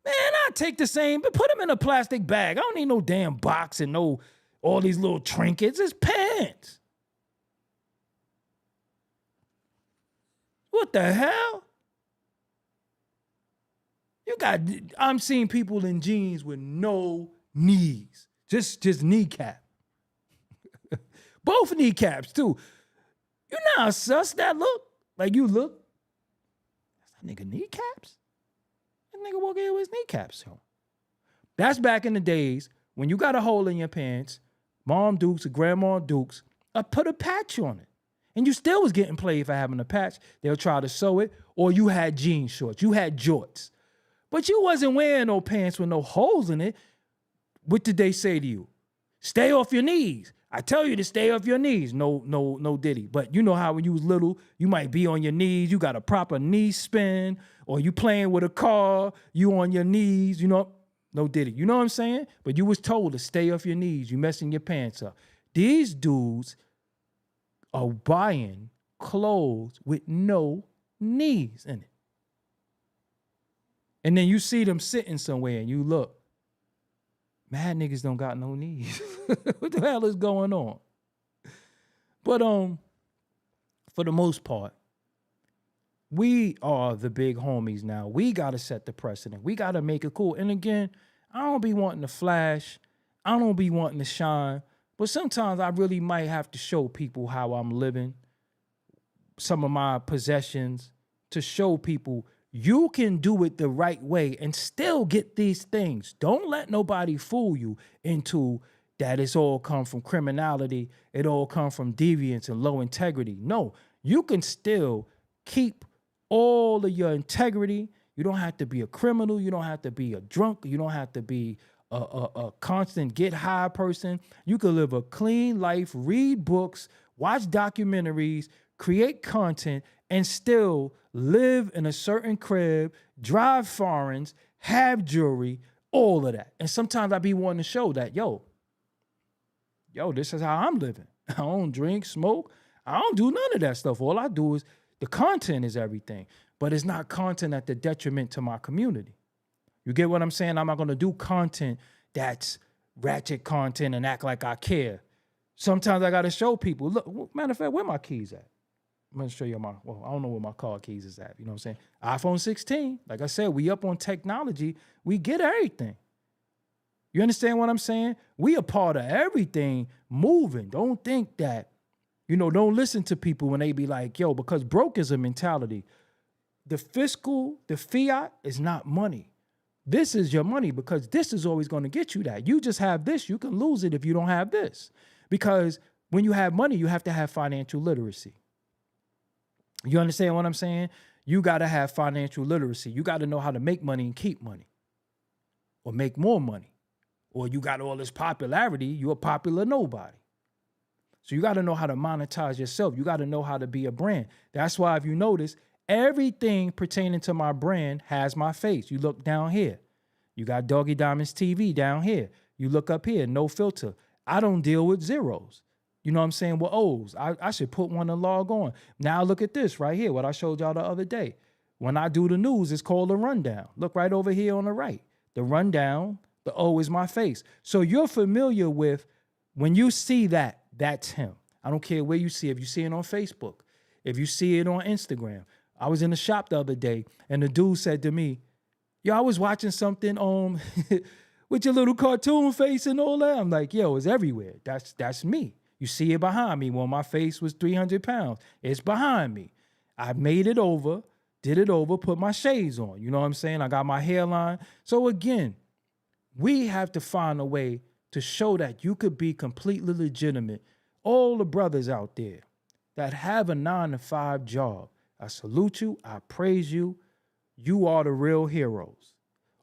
Man, I take the same, but put them in a plastic bag. I don't need no damn box and no all these little trinkets. It's pants. What the hell? I'm seeing people in jeans with no knees. Just kneecap. Both kneecaps, too. You know how sus that look? Like you look? That's that nigga kneecaps? Nigga walk in with his kneecaps on. That's back in the days when you got a hole in your pants, Mom Dukes or Grandma Dukes, put a patch on it. And you still was getting played for having a patch. They'll try to sew it, or you had jean shorts. You had jorts. But you wasn't wearing no pants with no holes in it. What did they say to you? Stay off your knees. I tell you to stay off your knees. No diddy. But you know how when you was little, you might be on your knees. You got a proper knee spin, or you playing with a car, you on your knees, you know, no diddy. You know what I'm saying? But you was told to stay off your knees. You messing your pants up. These dudes are buying clothes with no knees in it. And then you see them sitting somewhere and you look. Mad niggas don't got no knees. What the hell is going on? But for the most part, we are the big homies now. We got to set the precedent. We got to make it cool. And again, I don't be wanting to flash. I don't be wanting to shine. But sometimes I really might have to show people how I'm living, some of my possessions, to show people you can do it the right way and still get these things. Don't let nobody fool you into that it's all come from criminality. It all come from deviance and low integrity. No, you can still keep all of your integrity. You don't have to be a criminal. You don't have to be a drunk. You don't have to be a constant get high person. You can live a clean life, read books, watch documentaries, create content, and still live in a certain crib, drive foreigns, have jewelry, all of that. And sometimes I be wanting to show that, yo, this is how I'm living. I don't drink, smoke. I don't do none of that stuff. All I do is the content is everything. But it's not content at the detriment to my community. You get what I'm saying? I'm not going to do content that's ratchet content and act like I care. Sometimes I got to show people. Look, matter of fact, where my keys at? I'm going to show you I don't know where my car keys is at. You know what I'm saying? iPhone 16. Like I said, we up on technology. We get everything. You understand what I'm saying? We a part of everything moving. Don't think that, don't listen to people when they be like, yo, because broke is a mentality. The fiat is not money. This is your money because this is always going to get you that. You just have this. You can lose it if you don't have this. Because when you have money, you have to have financial literacy. You understand what I'm saying? You got to have financial literacy. You got to know how to make money and keep money or make more money. Or you got all this popularity, you're a popular nobody. So you got to know how to monetize yourself. You got to know how to be a brand. That's why if you notice, everything pertaining to my brand has my face. You look down here. You got Doggie Diamonds TV down here. You look up here, no filter. I don't deal with zeros. You know what I'm saying? With O's. I should put one and log on. Now look at this right here, what I showed y'all the other day. When I do the news, it's called a rundown. Look right over here on the right. The rundown, the O is my face. So you're familiar with, when you see that, that's him. I don't care where you see it. If you see it on Facebook, if you see it on Instagram. I was in the shop the other day and the dude said to me, yo, I was watching something with your little cartoon face and all that. I'm like, yo, it's everywhere. That's me. You see it behind me. When my face was 300 pounds, it's behind me. I made it over, did it over, put my shades on. You know what I'm saying? I got my hairline. So again, we have to find a way to show that you could be completely legitimate. All the brothers out there that have a 9-to-5 job, I salute you. I praise you. You are the real heroes.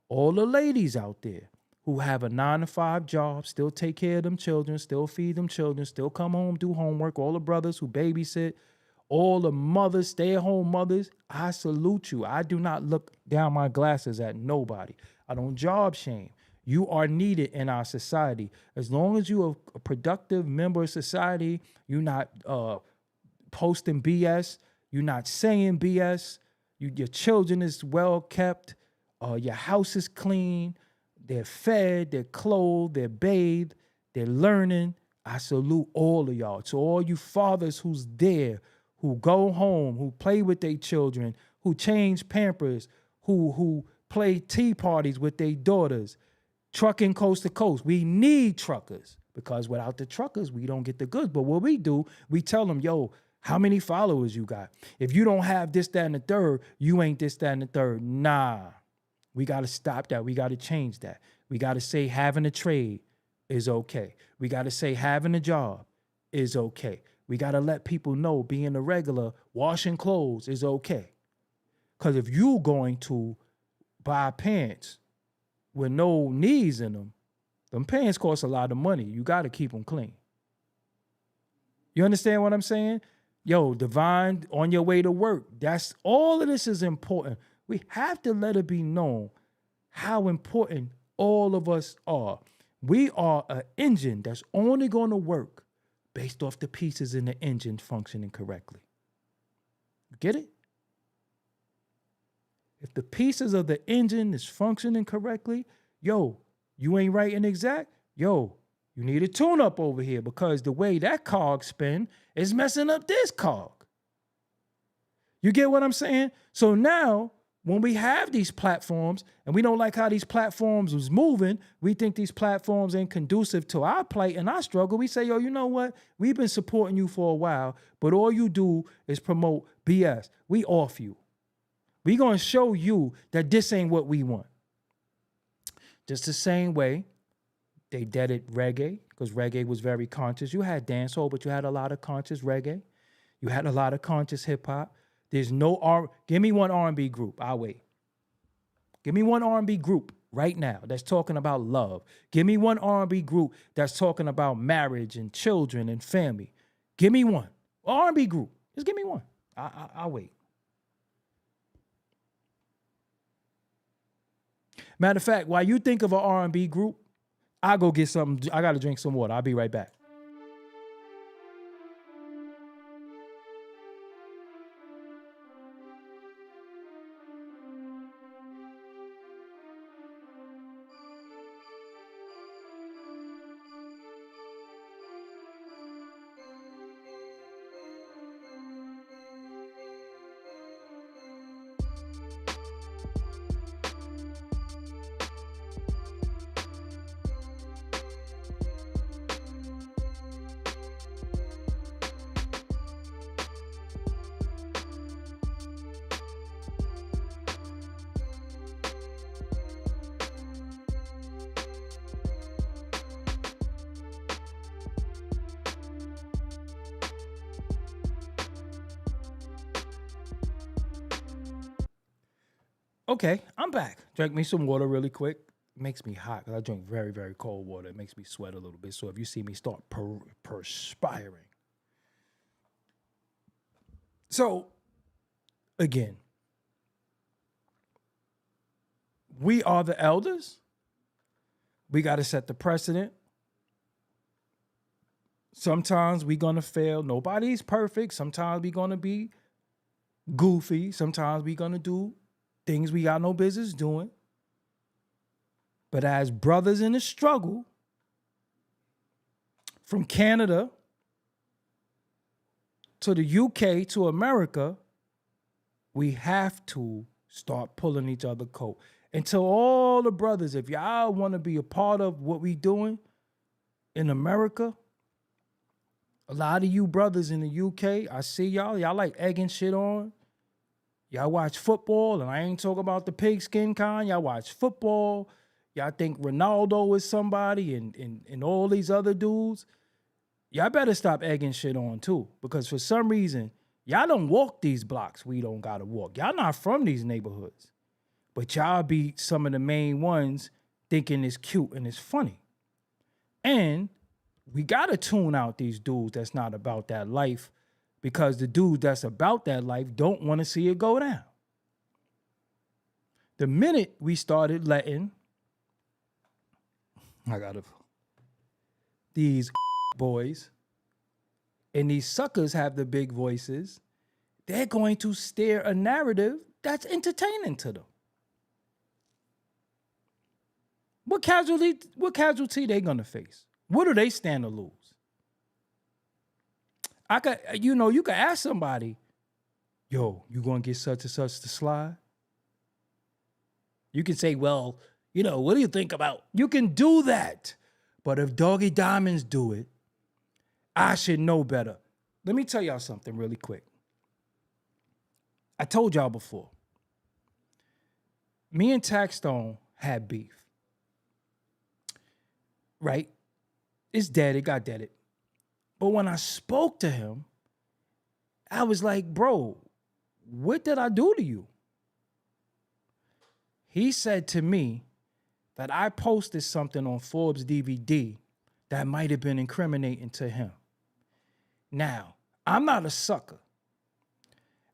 All the ladies out there who have a 9-to-5 job, still take care of them children, still feed them children, still come home, do homework, all the brothers who babysit, all the mothers, stay-at-home mothers, I salute you. I do not look down my glasses at nobody. I don't job shame. You are needed in our society. As long as you're a productive member of society, you're not posting BS, you're not saying BS, your children is well kept, your house is clean, they're fed, they're clothed, they're bathed, they're learning. I salute all of y'all. To all you fathers who's there, who go home, who play with their children, who change Pampers, who play tea parties with their daughters, trucking coast to coast. We need truckers because without the truckers, we don't get the goods. But what we do, we tell them, yo, how many followers you got? If you don't have this, that, and the third, you ain't this, that, and the third. Nah. We got to stop that. We got to change that. We got to say having a trade is okay. We got to say having a job is okay. We got to let people know being a regular, washing clothes is okay. Because if you're going to buy pants with no knees in them pants cost a lot of money. You got to keep them clean. You understand what I'm saying? Yo, Divine, on your way to work. That's all of this is important. We have to let it be known how important all of us are. We are an engine that's only going to work based off the pieces in the engine functioning correctly. Get it? If the pieces of the engine is functioning correctly, yo, you ain't writing exact, yo, you need a tune-up over here because the way that cog spin is messing up this cog. You get what I'm saying? So now, when we have these platforms and we don't like how these platforms was moving, we think these platforms ain't conducive to our plight and our struggle. We say, yo, you know what? We've been supporting you for a while, but all you do is promote BS. We off you. We gonna show you that this ain't what we want. Just the same way they deaded reggae, because reggae was very conscious. You had dancehall, but you had a lot of conscious reggae. You had a lot of conscious hip hop. There's no give me one R&B group. I'll wait. Give me one R&B group right now that's talking about love. Give me one R&B group that's talking about marriage and children and family. Give me one. R&B group. Just give me one. I'll wait. Matter of fact, while you think of an R&B group, I'll go get something. I got to drink some water. I'll be right back. Okay, I'm back. Drank me some water really quick. It makes me hot because I drink very, very cold water. It makes me sweat a little bit. So if you see me start perspiring. So, again, we are the elders. We got to set the precedent. Sometimes we're going to fail. Nobody's perfect. Sometimes we're going to be goofy. Sometimes we're going to do things we got no business doing. But as brothers in the struggle, from Canada to the UK to America, we have to start pulling each other coat. And to all the brothers, if y'all want to be a part of what we doing in America, a lot of you brothers in the UK, I see y'all. Y'all like egging shit on. Y'all watch football, and I ain't talking about the pigskin kind. Y'all watch football. Y'all think Ronaldo is somebody and all these other dudes. Y'all better stop egging shit on too, because for some reason, y'all don't walk these blocks we don't gotta walk. Y'all not from these neighborhoods. But y'all be some of the main ones thinking it's cute and it's funny. And we gotta tune out these dudes that's not about that life, because the dudes that's about that life don't want to see it go down. The minute we started letting these boys and these suckers have the big voices, they're going to steer a narrative that's entertaining to them. What casualty they gonna face? What do they stand to lose? You can ask somebody, yo, you gonna get such and such to slide? You can say, well, what do you think about? You can do that. But if Doggie Diamonds do it, I should know better. Let me tell y'all something really quick. I told y'all before. Me and Taxstone had beef. Right? It's dead. It got deaded. But when I spoke to him, I was like, bro, what did I do to you? He said to me that I posted something on Forbes DVD that might have been incriminating to him. Now, I'm not a sucker.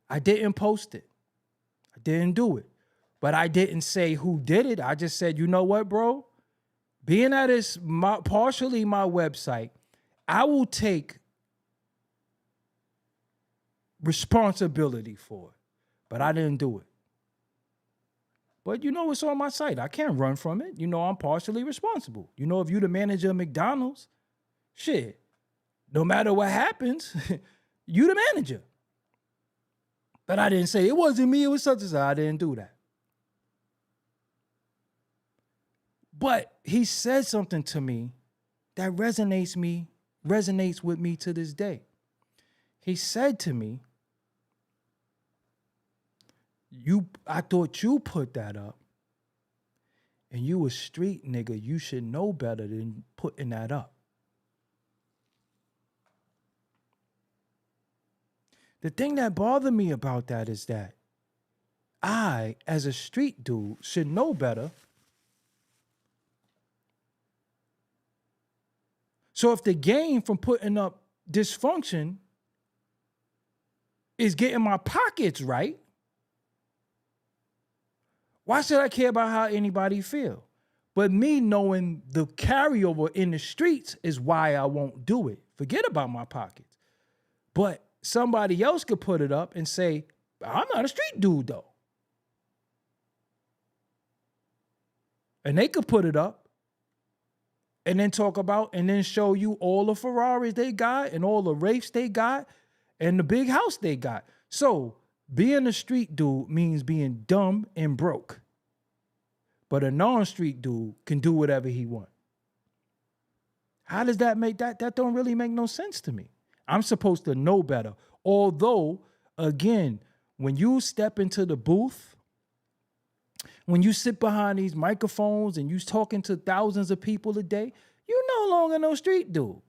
I didn't post it. I didn't do it. But I didn't say who did it. I just said, you know what, bro? Being that it's partially my website, I will take responsibility for it. But I didn't do it. But it's on my site. I can't run from it. I'm partially responsible. If you're the manager of McDonald's, shit, no matter what happens, you the manager. But I didn't say it wasn't me, it was such and such. I didn't do that. But he said something to me that resonates with me to this day. He said to me, I thought you put that up, and you a street nigga. You should know better than putting that up. The thing that bothered me about that is that I, as a street dude, should know better. So if the gain from putting up dysfunction is getting my pockets right, why should I care about how anybody feel? But me knowing the carryover in the streets is why I won't do it. Forget about my pockets. But somebody else could put it up and say, I'm not a street dude though. And they could put it up and then talk about and then show you all the Ferraris they got and all the Wraiths they got and the big house they got. So being a street dude means being dumb and broke. But a non-street dude can do whatever he wants. How does that make that? That don't really make no sense to me. I'm supposed to know better. Although, again, when you step into the booth, when you sit behind these microphones and you talking to thousands of people a day, you no longer no street dude.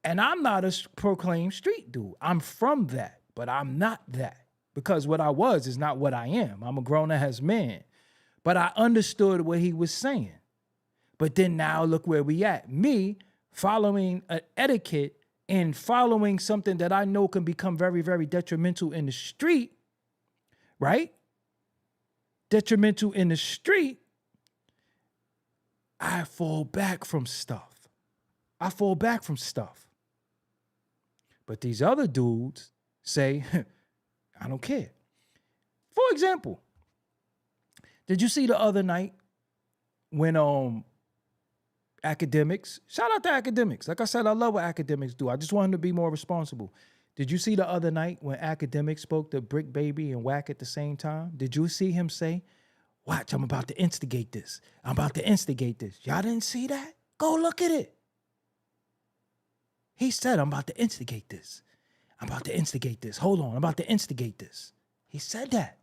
And I'm not a proclaimed street dude. I'm from that, but I'm not that. Because what I was is not what I am. I'm a grown-ass man. But I understood what he was saying. But then now look where we at. Me following an etiquette and following something that I know can become very, very detrimental in the street, right? Detrimental in the street. I fall back from stuff. But these other dudes say, I don't care. For example, did you see the other night when academics, shout out to academics. Like I said, I love what academics do. I just want them to be more responsible. Did you see the other night when academics spoke to Brick Baby and Whack at the same time? Did you see him say, watch, I'm about to instigate this. Y'all didn't see that? Go look at it. He said, I'm about to instigate this. Hold on, I'm about to instigate this. He said that.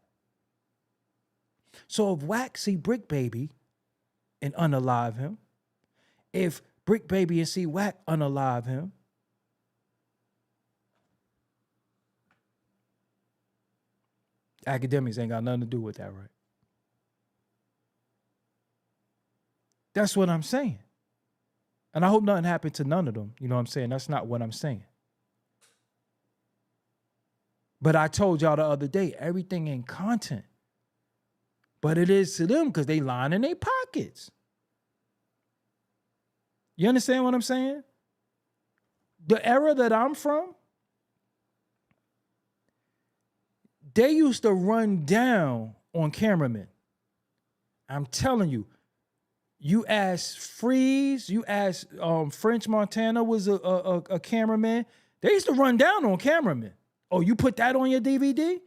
So if Whack see Brick Baby and unalive him, if Brick Baby and see Whack unalive him, academics ain't got nothing to do with that, right? That's what I'm saying. And I hope nothing happened to none of them. You know what I'm saying? That's not what I'm saying. But I told y'all the other day, everything ain't content. But it is to them because they line in their pockets. You understand what I'm saying? The era that I'm from, they used to run down on cameramen. I'm telling you. You ask Freeze, you ask French Montana was a cameraman. They used to run down on cameramen. Oh, you put that on your DVD?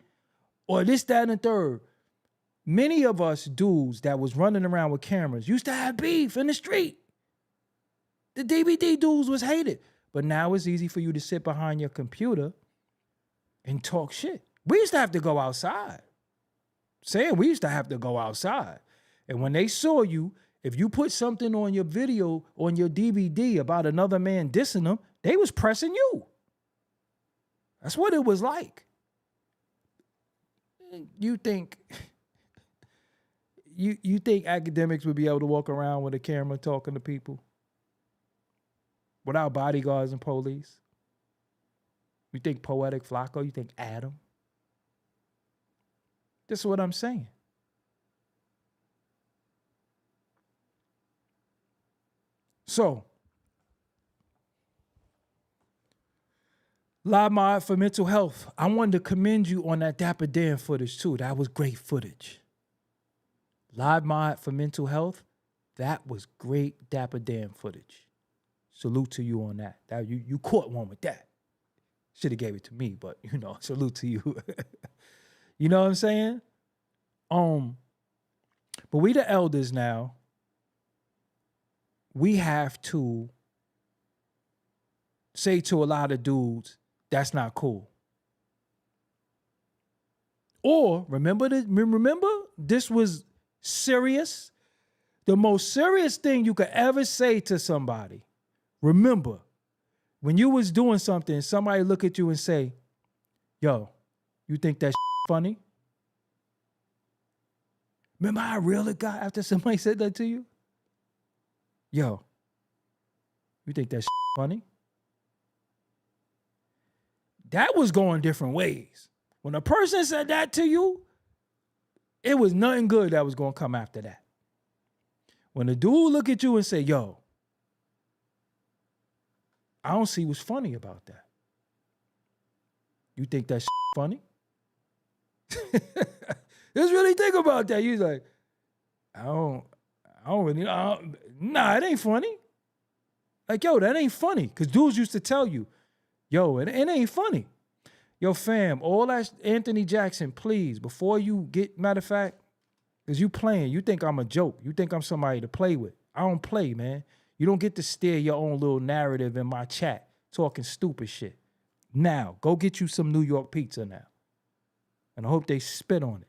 Or this, that, and the third. Many of us dudes that was running around with cameras used to have beef in the street. The DVD dudes was hated. But now it's easy for you to sit behind your computer and talk shit. We used to have to go outside. We used to have to go outside. And when they saw you, if you put something on your video, on your DVD about another man dissing them, they was pressing you. That's what it was like. You think you think academics would be able to walk around with a camera talking to people without bodyguards and police? You think Poetic Flacco? You think Adam? This is what I'm saying. So, Live Mod for mental health. I wanted to commend you on that Dapper Dan footage too. That was great footage. Live Mod for mental health. That was great Dapper Dan footage. Salute to you on that. You caught one with that. Should have gave it to me, but salute to you. You know what I'm saying? But we the elders now. We have to say to a lot of dudes, that's not cool. Or remember this was serious. The most serious thing you could ever say to somebody. Remember, when you was doing something, somebody look at you and say, yo, you think that's funny? Remember how real it got after somebody said that to you? Yo, you think that's funny? That was going different ways. When a person said that to you, it was nothing good that was going to come after that. When a dude look at you and say, yo, I don't see what's funny about that. You think that's funny? Just really think about that. You're like, I don't really, nah, it ain't funny. Like, yo, that ain't funny. Because dudes used to tell you, yo, it ain't funny. Yo, fam, all that Anthony Jackson, please, before you get, matter of fact, because you playing, you think I'm a joke. You think I'm somebody to play with. I don't play, man. You don't get to steer your own little narrative in my chat talking stupid shit. Now, go get you some New York pizza now. And I hope they spit on it.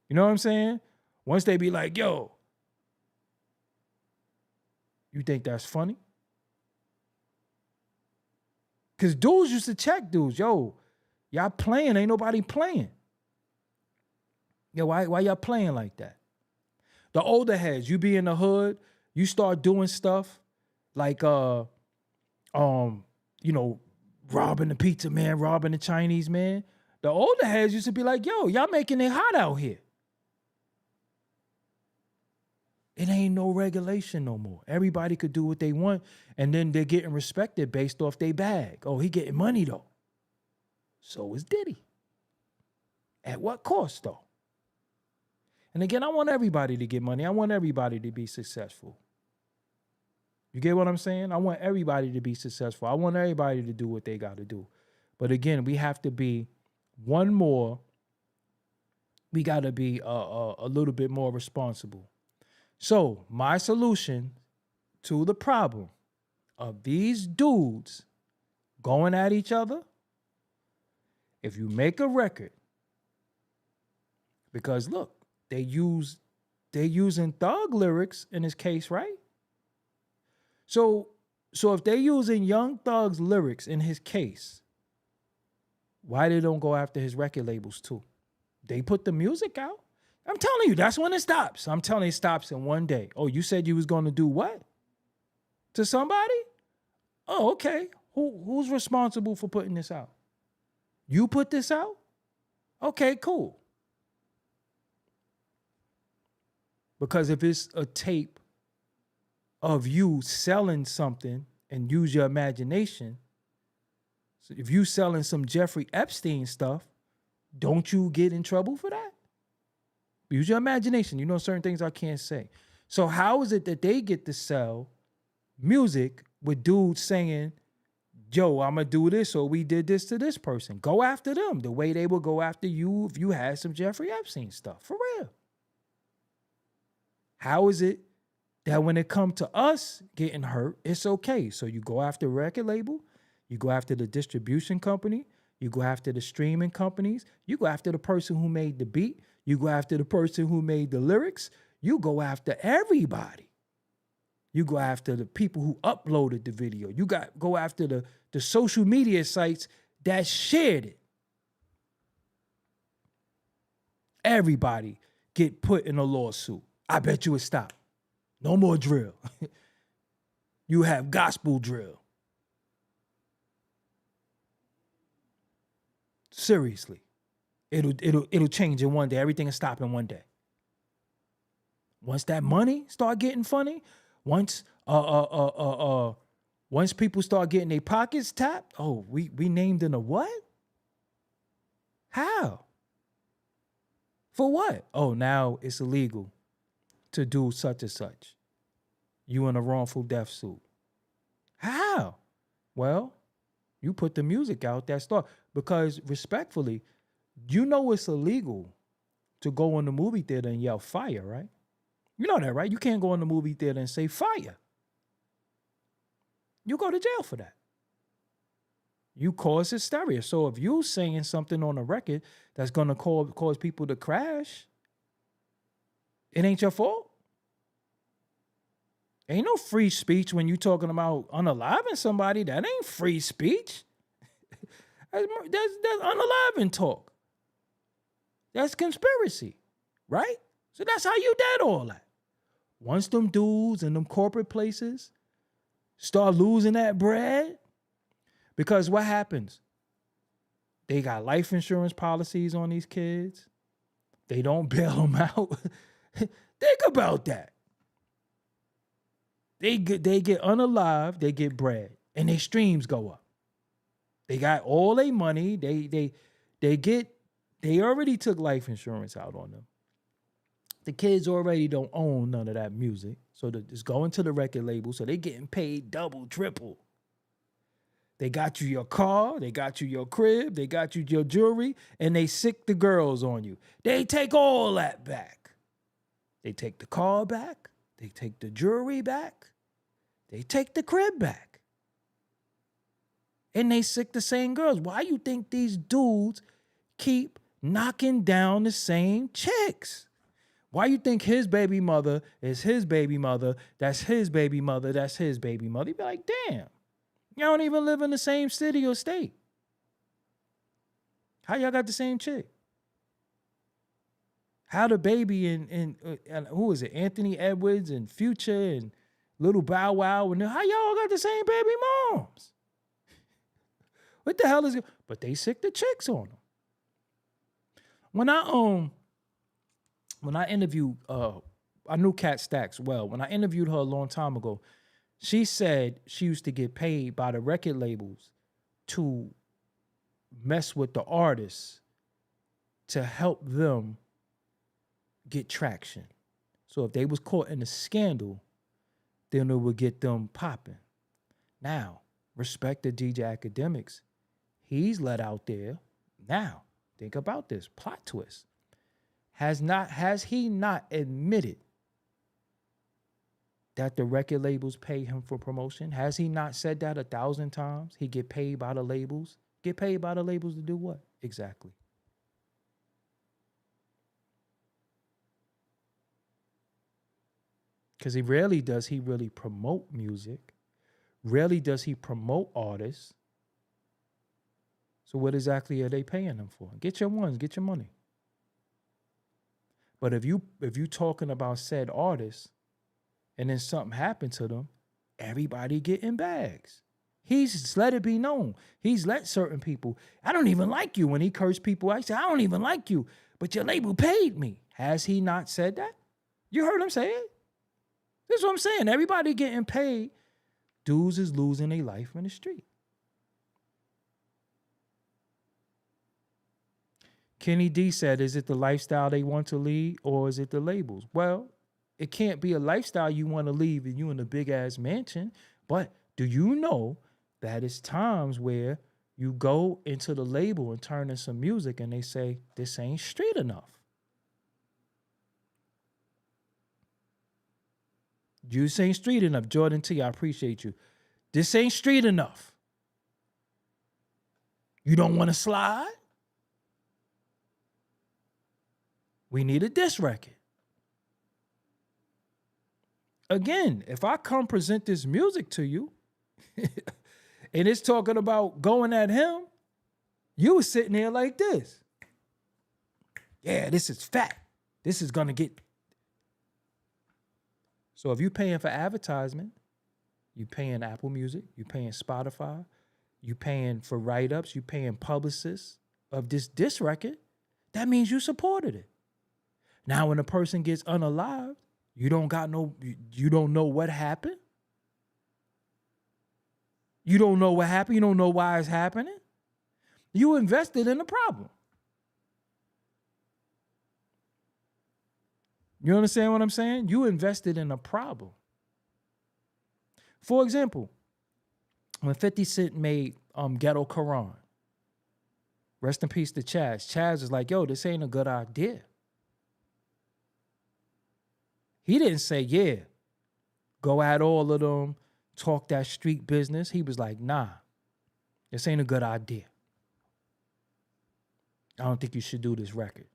You know what I'm saying? Once they be like, yo, you think that's funny? Because dudes used to check dudes. Yo, y'all playing, ain't nobody playing. Yo, why y'all playing like that? The older heads, you be in the hood, you start doing stuff like, robbing the pizza man, robbing the Chinese man. The older heads used to be like, yo, y'all making it hot out here. It ain't no regulation no more. Everybody could do what they want, and then they're getting respected based off their bag. Oh, he getting money though. So is Diddy. At what cost though? And again, I want everybody to get money. I want everybody to be successful. You get what I'm saying? I want everybody to be successful. I want everybody to do what they got to do. But again, we have to be we got to be a little bit more responsible. So my solution to the problem of these dudes going at each other, if you make a record, because look, they're using Thug lyrics in this case, right? So if they're using Young Thug's lyrics in his case, why they don't go after his record labels too? They put the music out. I'm telling you, that's when it stops. I'm telling you, it stops in one day. Oh, you said you was going to do what? To somebody? Oh, okay. Who's responsible for putting this out? You put this out? Okay, cool. Because if it's a tape of you selling something and use your imagination, so if you selling some Jeffrey Epstein stuff, don't you get in trouble for that? Use your imagination. You know certain things I can't say. So how is it that they get to sell music with dudes saying, yo, I'm going to do this, or we did this to this person? Go after them the way they would go after you if you had some Jeffrey Epstein stuff. For real. How is it that when it comes to us getting hurt, it's okay? So you go after a record label, you go after the distribution company, you go after the streaming companies, you go after the person who made the beat, you go after the person who made the lyrics, you go after everybody. You go after the people who uploaded the video. You go after the social media sites that shared it. Everybody get put in a lawsuit. I bet you it stop. No more drill. You have gospel drill. Seriously. It'll change in one day. Everything will stop in one day. Once that money start getting funny, once people start getting their pockets tapped, oh, we named in a what? How? For what? Oh, now it's illegal to do such and such. You in a wrongful death suit. How? Well, you put the music out that start. Because respectfully, you know it's illegal to go in the movie theater and yell fire, right? You know that, right? You can't go in the movie theater and say fire. You go to jail for that. You cause hysteria. So if you saying something on a record that's going to cause people to crash, it ain't your fault. Ain't no free speech when you talking about unaliving somebody. That ain't free speech. That's unaliving talk. That's conspiracy, right? So that's how you did all that. Once them dudes in them corporate places start losing that bread, because what happens? They got life insurance policies on these kids. They don't bail them out. Think about that. They get unalive, they get bread, and their streams go up. They got all their money. They already took life insurance out on them. The kids already don't own none of that music. So it's going to the record label. So they getting paid double, triple. They got you your car. They got you your crib. They got you your jewelry. And they sick the girls on you. They take all that back. They take the car back. They take the jewelry back. They take the crib back. And they sick the same girls. Why you think these dudes keep knocking down the same chicks? Why you think his baby mother is his baby mother, that's his baby mother, that's his baby mother? You be like, damn, y'all don't even live in the same city or state. How y'all got the same chick? How the baby and who is it? Anthony Edwards and Future and Little Bow Wow, and how y'all got the same baby moms? What the hell is it? But they sick the chicks on them. When I interviewed I knew Kat Stacks well. When I interviewed her a long time ago, she said she used to get paid by the record labels to mess with the artists to help them get traction. So if they was caught in a scandal, then it would get them popping. Now, respect to DJ Academics. He's let out there. Now, think about this. Plot twist. Has he not admitted that the record labels pay him for promotion? Has he not said that 1,000 times? He get paid by the labels. Get paid by the labels to do what? Exactly. Because he rarely does he really promote music. Rarely does he promote artists. So what exactly are they paying him for? Get your ones, get your money. But if you talking about said artists and then something happened to them, everybody getting bags. He's let it be known. He's let certain people, I don't even like you. When he cursed people, I said, I don't even like you, but your label paid me. Has he not said that? You heard him say it? That's what I'm saying. Everybody getting paid. Dudes is losing their life in the street. Kenny D said, is it the lifestyle they want to lead or is it the labels? Well, it can't be a lifestyle you want to leave and you in a big-ass mansion. But do you know that it's times where you go into the label and turn in some music and they say, this ain't street enough. This ain't street enough. Jordan T, I appreciate you. This ain't street enough. You don't want to slide? We need a diss record. Again, if I come present this music to you and it's talking about going at him, you was sitting there like this. Yeah, this is fat. This is going to get. So if you're paying for advertisement, you're paying Apple Music, you're paying Spotify, you're paying for write-ups, you're paying publicists of this diss record, that means you supported it. Now, when a person gets unalived, you don't know what happened. You don't know what happened. You don't know why it's happening. You invested in the problem. You understand what I'm saying? You invested in a problem. For example, when 50 Cent made Ghetto Quran, rest in peace to Chaz. Chaz was like, yo, this ain't a good idea. He didn't say, yeah, go at all of them, talk that street business. He was like, nah, this ain't a good idea. I don't think you should do this record.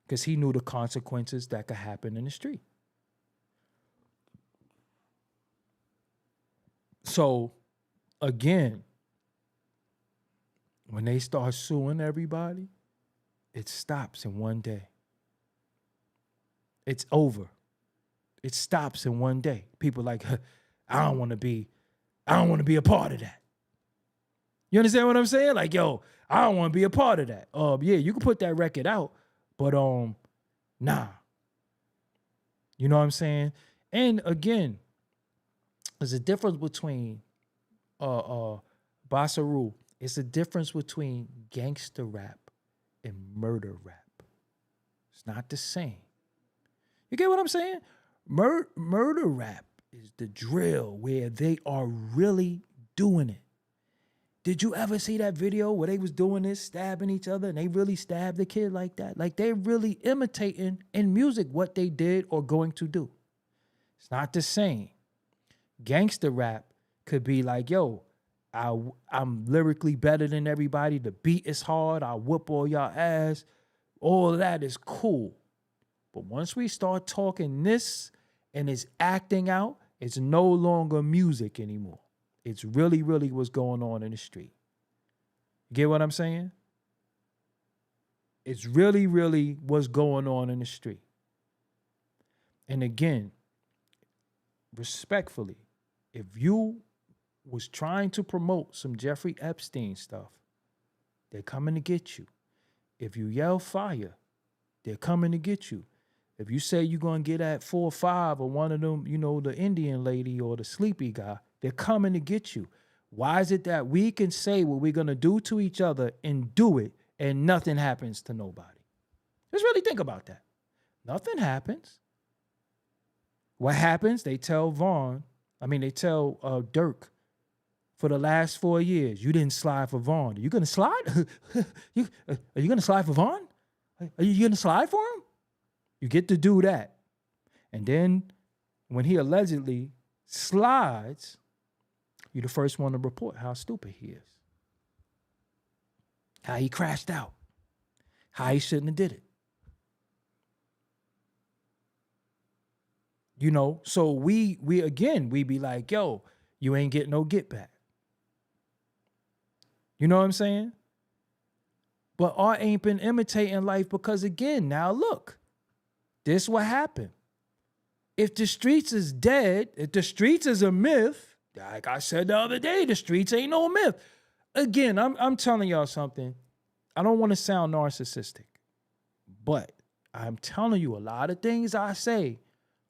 Because he knew the consequences that could happen in the street. So, again, when they start suing everybody, it stops in one day. It's over. It stops in one day. People like, I don't want to be a part of that. You understand what I'm saying? Like, yo, I don't want to be a part of that. Yeah, you can put that record out, but nah. You know what I'm saying? And again, there's a difference between Bossa Rule. It's a difference between gangster rap and murder rap. It's not the same. You get what I'm saying? Murder rap is the drill where they are really doing it. Did you ever see that video where they was doing this, stabbing each other, and they really stabbed the kid like that? Like they're really imitating in music what they did or going to do. It's not the same. Gangster rap could be like, yo, I'm lyrically better than everybody. The beat is hard. I whoop all y'all ass. All of that is cool. But once we start talking this and it's acting out, it's no longer music anymore. It's really, really what's going on in the street. You get what I'm saying? It's really, really what's going on in the street. And again, respectfully, if you was trying to promote some Jeffrey Epstein stuff, they're coming to get you. If you yell fire, they're coming to get you. If you say you're going to get at 4 or 5 or one of them, you know, the Indian lady or the sleepy guy, they're coming to get you. Why is it that we can say what we're going to do to each other and do it and nothing happens to nobody? Just really think about that. Nothing happens. What happens? They tell Durk, for the last 4 years, you didn't slide for Vaughn. Are you going to slide? Are you going to slide for Vaughn? Are you going to slide for him? You get to do that. And then when he allegedly slides, you're the first one to report how stupid he is. How he crashed out. How he shouldn't have did it. You know, so we be like, yo, you ain't getting no get back. You know what I'm saying? But art ain't been imitating life because, again, now look, this what happened. If the streets is dead, if the streets is a myth, like I said the other day, the streets ain't no myth. Again, I'm telling y'all something. I don't want to sound narcissistic, but I'm telling you a lot of things I say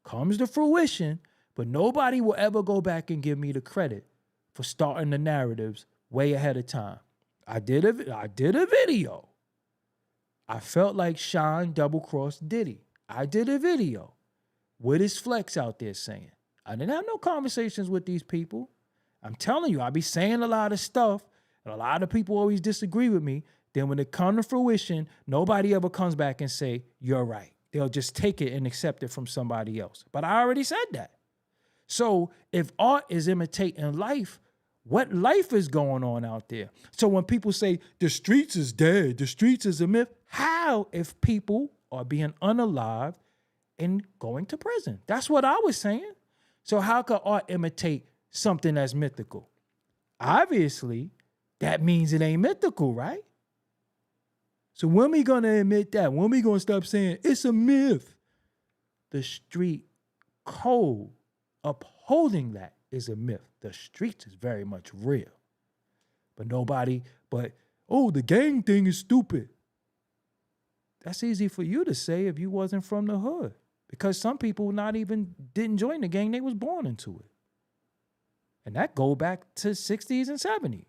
comes to fruition, but nobody will ever go back and give me the credit for starting the narratives way ahead of time. I did a video. I felt like Sean double-crossed Diddy. I did a video. What is Flex out there saying? I didn't have no conversations with these people. I'm telling you, I be saying a lot of stuff, and a lot of people always disagree with me. Then when it comes to fruition, nobody ever comes back and say, you're right. They'll just take it and accept it from somebody else. But I already said that. So if art is imitating life, what life is going on out there? So when people say the streets is dead, the streets is a myth, how if people are being unalived and going to prison? That's what I was saying. So how could art imitate something that's mythical? Obviously, that means it ain't mythical, right? So when we going to admit that? When we going to stop saying it's a myth? The street code upholding that is a myth. The streets is very much real. But the gang thing is stupid. That's easy for you to say if you wasn't from the hood. Because some people didn't join the gang, they was born into it. And that go back to 60s and 70s.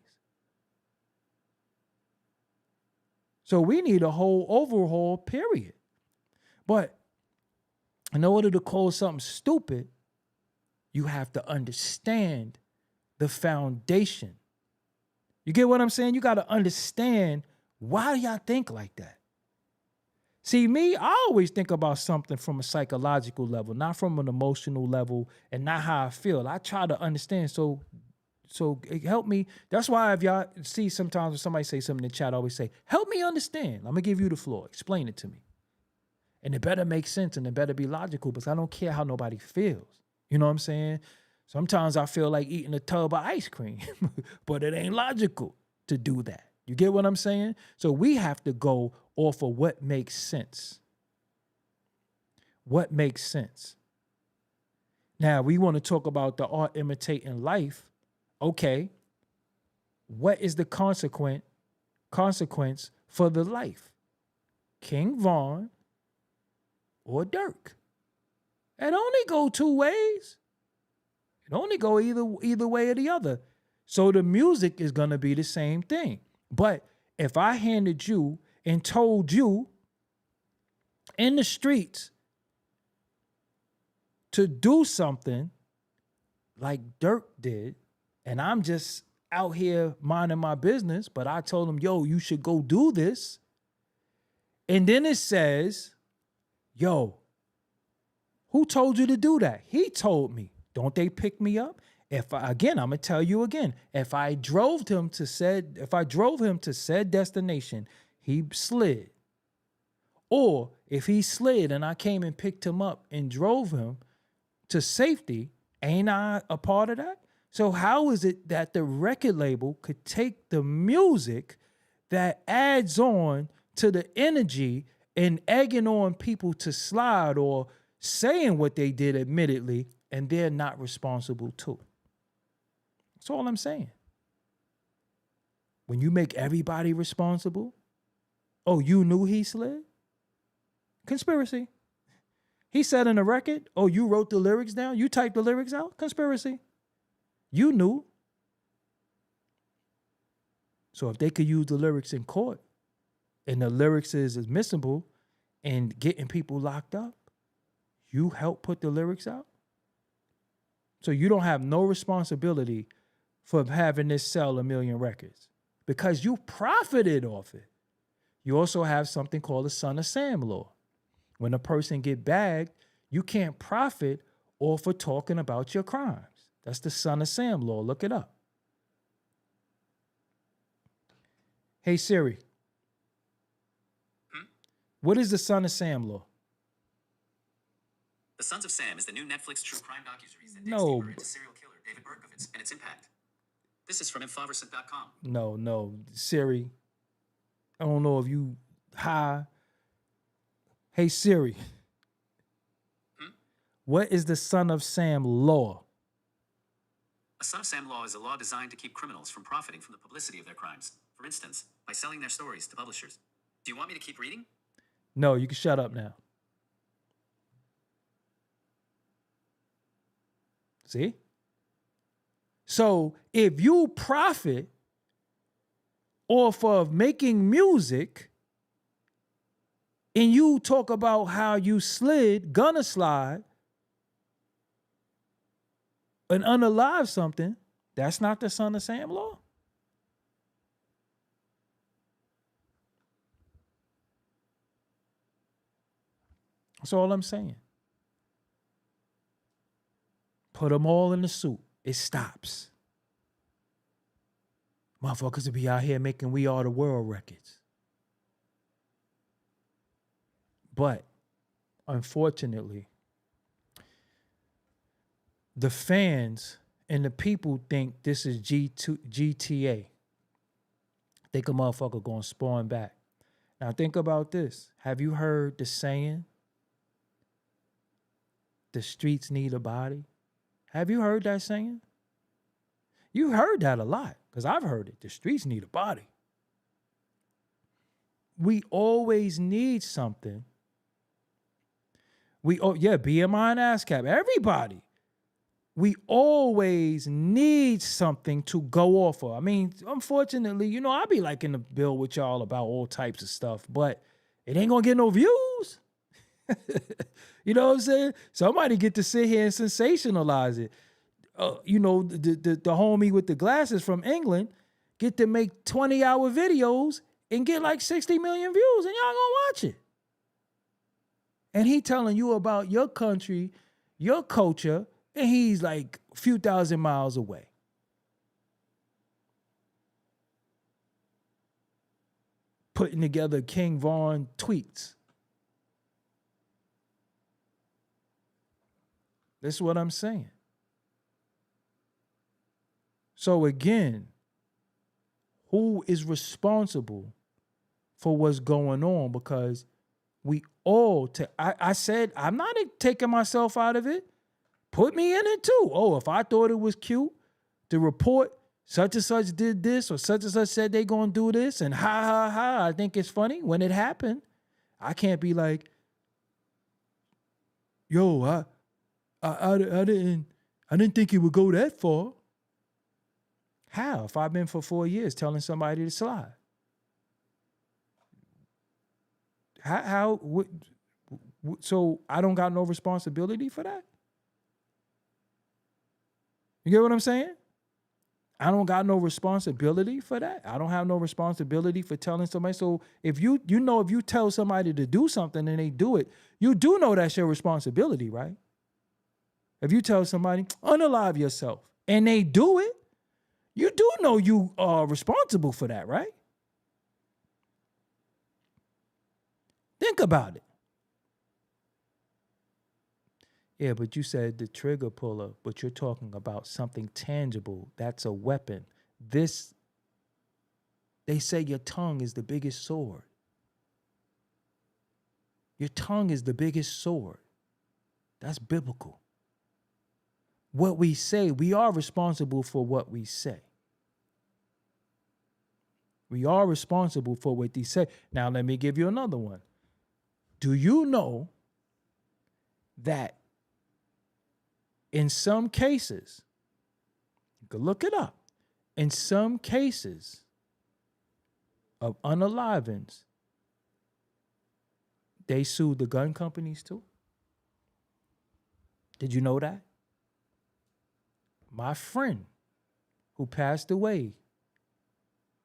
So we need a whole overhaul, period. But in order to call something stupid, you have to understand the foundation. You get what I'm saying? You got to understand why y'all think like that. See, me, I always think about something from a psychological level, not from an emotional level and not how I feel. I try to understand. So it helped me. That's why if y'all see sometimes when somebody say something in the chat, I always say, help me understand. I'm going to give you the floor. Explain it to me. And it better make sense and it better be logical because I don't care how nobody feels. You know what I'm saying? Sometimes I feel like eating a tub of ice cream, but it ain't logical to do that. You get what I'm saying? So we have to go off of what makes sense. What makes sense? Now, we want to talk about the art imitating life. Okay, what is the consequence for the life? King Von or Durk? It only go two ways. It only go either way or the other. So the music is going to be the same thing. But if I handed you and told you in the streets to do something like Durk did, and I'm just out here minding my business, but I told him, yo, you should go do this. And then it says, yo, who told you to do that? He told me. Don't they pick me up? I'm gonna tell you again. If I drove him to said destination, he slid. Or if he slid and I came and picked him up and drove him to safety, ain't I a part of that? So how is it that the record label could take the music that adds on to the energy and egging on people to slide or saying what they did admittedly, and they're not responsible too? That's all I'm saying. When you make everybody responsible, oh, you knew he slid? Conspiracy. He said in the record, oh, you wrote the lyrics down? You typed the lyrics out? Conspiracy. You knew. So if they could use the lyrics in court and the lyrics is admissible and getting people locked up, you help put the lyrics out? So you don't have no responsibility for having this sell 1 million records because you profited off it. You also have something called the Son of Sam law. When a person get bagged, you can't profit off of talking about your crimes. That's the Son of Sam law. Look it up. Hey, Siri. What is the Son of Sam law? The Sons of Sam is the new Netflix true crime docuseries that digs No. deeper into serial killer David Berkowitz and its impact. This is from Infoversant.com. No. Siri. I don't know if you high. Hey, Siri. What is the Son of Sam law? A Son of Sam law is a law designed to keep criminals from profiting from the publicity of their crimes. For instance, by selling their stories to publishers. Do you want me to keep reading? No, you can shut up now. See? So if you profit off of making music and you talk about how you slid, gonna slide, and unalive something, that's not the Son of Sam law. That's all I'm saying. Put them all in the suit. It stops. Motherfuckers will be out here making We Are the World records. But, unfortunately, the fans and the people think this is GTA. Think a motherfucker gonna spawn back. Now think about this. Have you heard the saying, the streets need a body? Have you heard that saying? You heard that a lot, because I've heard it. The streets need a body. We always need something. BMI and ASCAP, everybody. We always need something to go off of. I mean, unfortunately, I be liking to build with y'all about all types of stuff, but it ain't gonna get no views. You know what I'm saying? Somebody get to sit here and sensationalize it. The homie with the glasses from England get to make 20-hour videos and get like 60 million views, and y'all gonna watch it. And he telling you about your country, your culture, and he's like a few thousand miles away. Putting together King Von tweets. That's what I'm saying. So again, who is responsible for what's going on? Because we all, I said, I'm not taking myself out of it. Put me in it too. Oh, if I thought it was cute to report such and such did this or such and such said they gonna do this and ha, I think it's funny when it happened. I can't be like, yo, I didn't think it would go that far. How? If I've been for 4 years telling somebody to slide. So I don't got no responsibility for that? You get what I'm saying? I don't got no responsibility for that. I don't have no responsibility for telling somebody. So if you tell somebody to do something and they do it, you do know that's your responsibility, right? If you tell somebody, unalive yourself, and they do it, you do know you are responsible for that, right? Think about it. Yeah, but you said the trigger puller, but you're talking about something tangible. That's a weapon. They say your tongue is the biggest sword. Your tongue is the biggest sword. That's biblical. What we say, we are responsible for what we say. We are responsible for what they say. Now, let me give you another one. Do you know that in some cases, you can look it up, in some cases of unalivings, they sued the gun companies too. Did you know that? My friend who passed away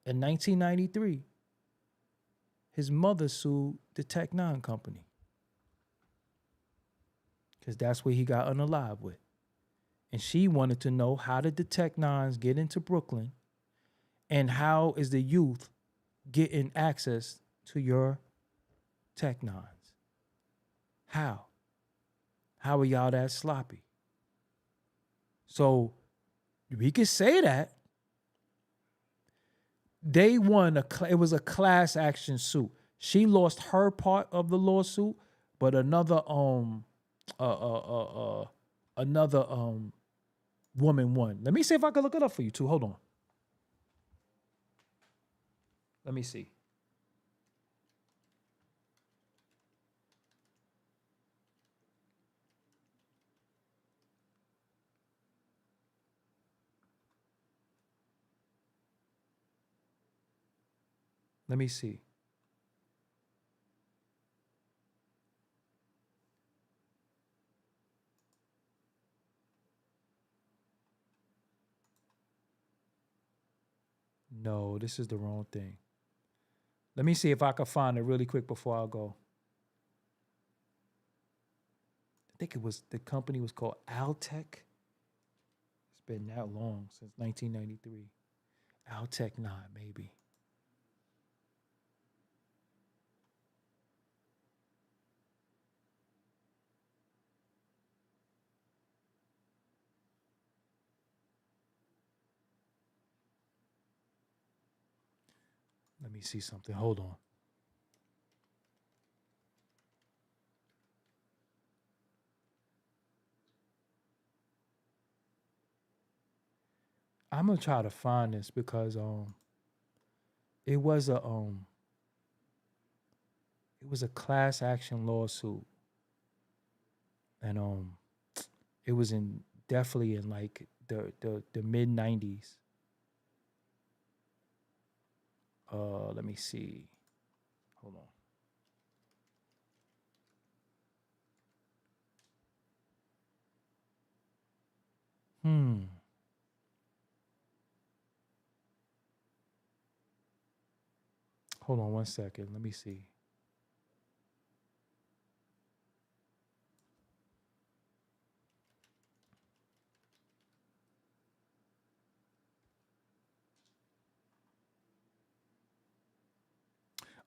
in 1993, his mother sued the Tech Nine company because that's where he got unalive with. And she wanted to know, how did the Tech Nines get into Brooklyn, and how is the youth getting access to your Tech Nines? How? How are y'all that sloppy? So we could say that they won it was a class action suit. She lost her part of the lawsuit, but another woman won. Let me see if I can look it up for you too. Hold on. Let me see. Let me see. No, this is the wrong thing. Let me see if I can find it really quick before I go. I think the company was called Altec. It's been that long, since 1993. Altec 9, maybe. Let me see something. Hold on. I'm gonna try to find this because it was a class action lawsuit, and it was definitely in like the mid 90s. Let me see. Hold on. Hold on one second. Let me see.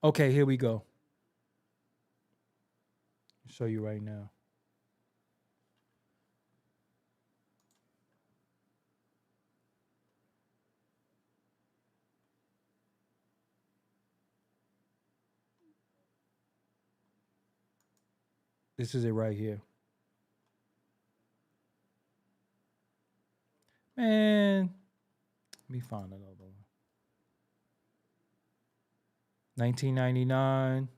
Okay, here we go. I'll show you right now. This is it right here. Man, let me find another one. 1999.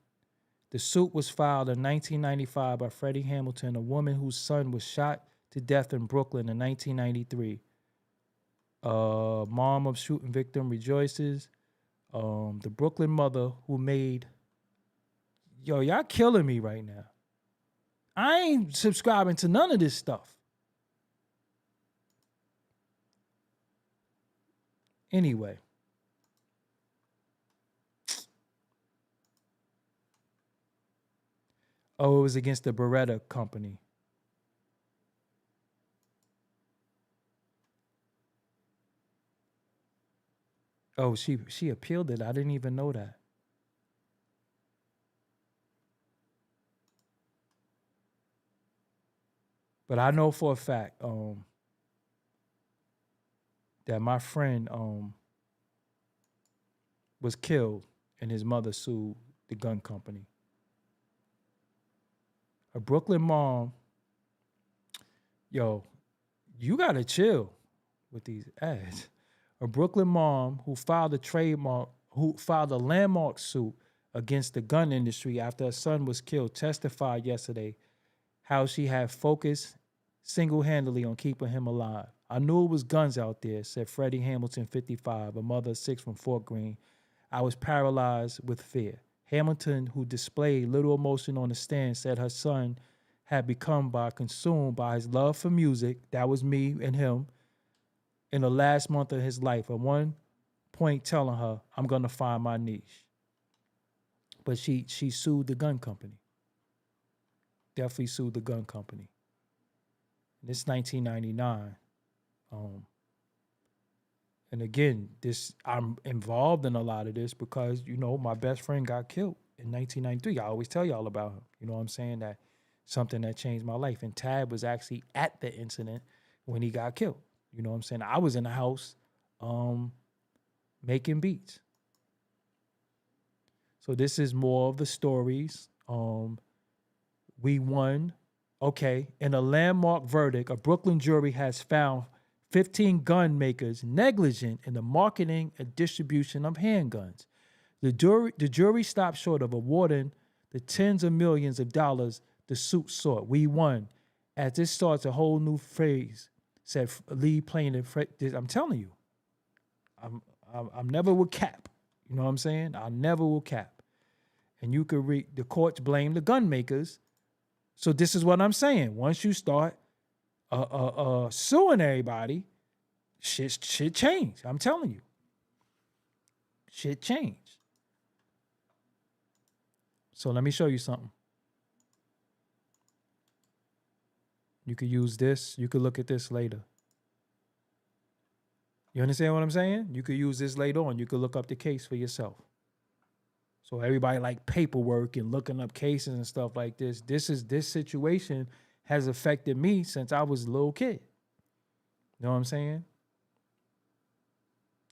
The suit was filed in 1995 by Freddie Hamilton, a woman whose son was shot to death in Brooklyn in 1993. Mom of shooting victim rejoices. The Brooklyn mother who made... Yo, y'all killing me right now. I ain't subscribing to none of this stuff. Anyway. Oh, it was against the Beretta company. Oh, she appealed it. I didn't even know that. But I know for a fact that my friend was killed and his mother sued the gun company. A Brooklyn mom, yo, you gotta chill with these ads. A Brooklyn mom who filed a landmark suit against the gun industry after her son was killed testified yesterday how she had focused single-handedly on keeping him alive. I knew it was guns out there, said Freddie Hamilton, 55, a mother of 6 from Fort Greene. I was paralyzed with fear. Hamilton, who displayed little emotion on the stand, said her son had become consumed by his love for music. That was me and him in the last month of his life. At one point telling her, I'm going to find my niche. But she sued the gun company. Definitely sued the gun company. And it's 1999. And again, I'm involved in a lot of this because, my best friend got killed in 1993. I always tell y'all about him. You know what I'm saying? That something that changed my life. And Tab was actually at the incident when he got killed. You know what I'm saying? I was in the house making beats. So this is more of the stories. We won. Okay. In a landmark verdict, a Brooklyn jury has found 15 gun makers negligent in the marketing and distribution of handguns. The jury stopped short of awarding the tens of millions of dollars the suit sought. We won. As this starts a whole new phase, said lead plaintiff. I'm telling you, I'm never will cap. You know what I'm saying? I never will cap. And you could read the courts blame the gun makers. So this is what I'm saying. Once you start suing everybody, shit change. I'm telling you. Shit change. So let me show you something. You could use this. You could look at this later. You understand what I'm saying? You could use this later on. You could look up the case for yourself. So everybody like paperwork and looking up cases and stuff like this. This situation has affected me since I was a little kid. You know what I'm saying?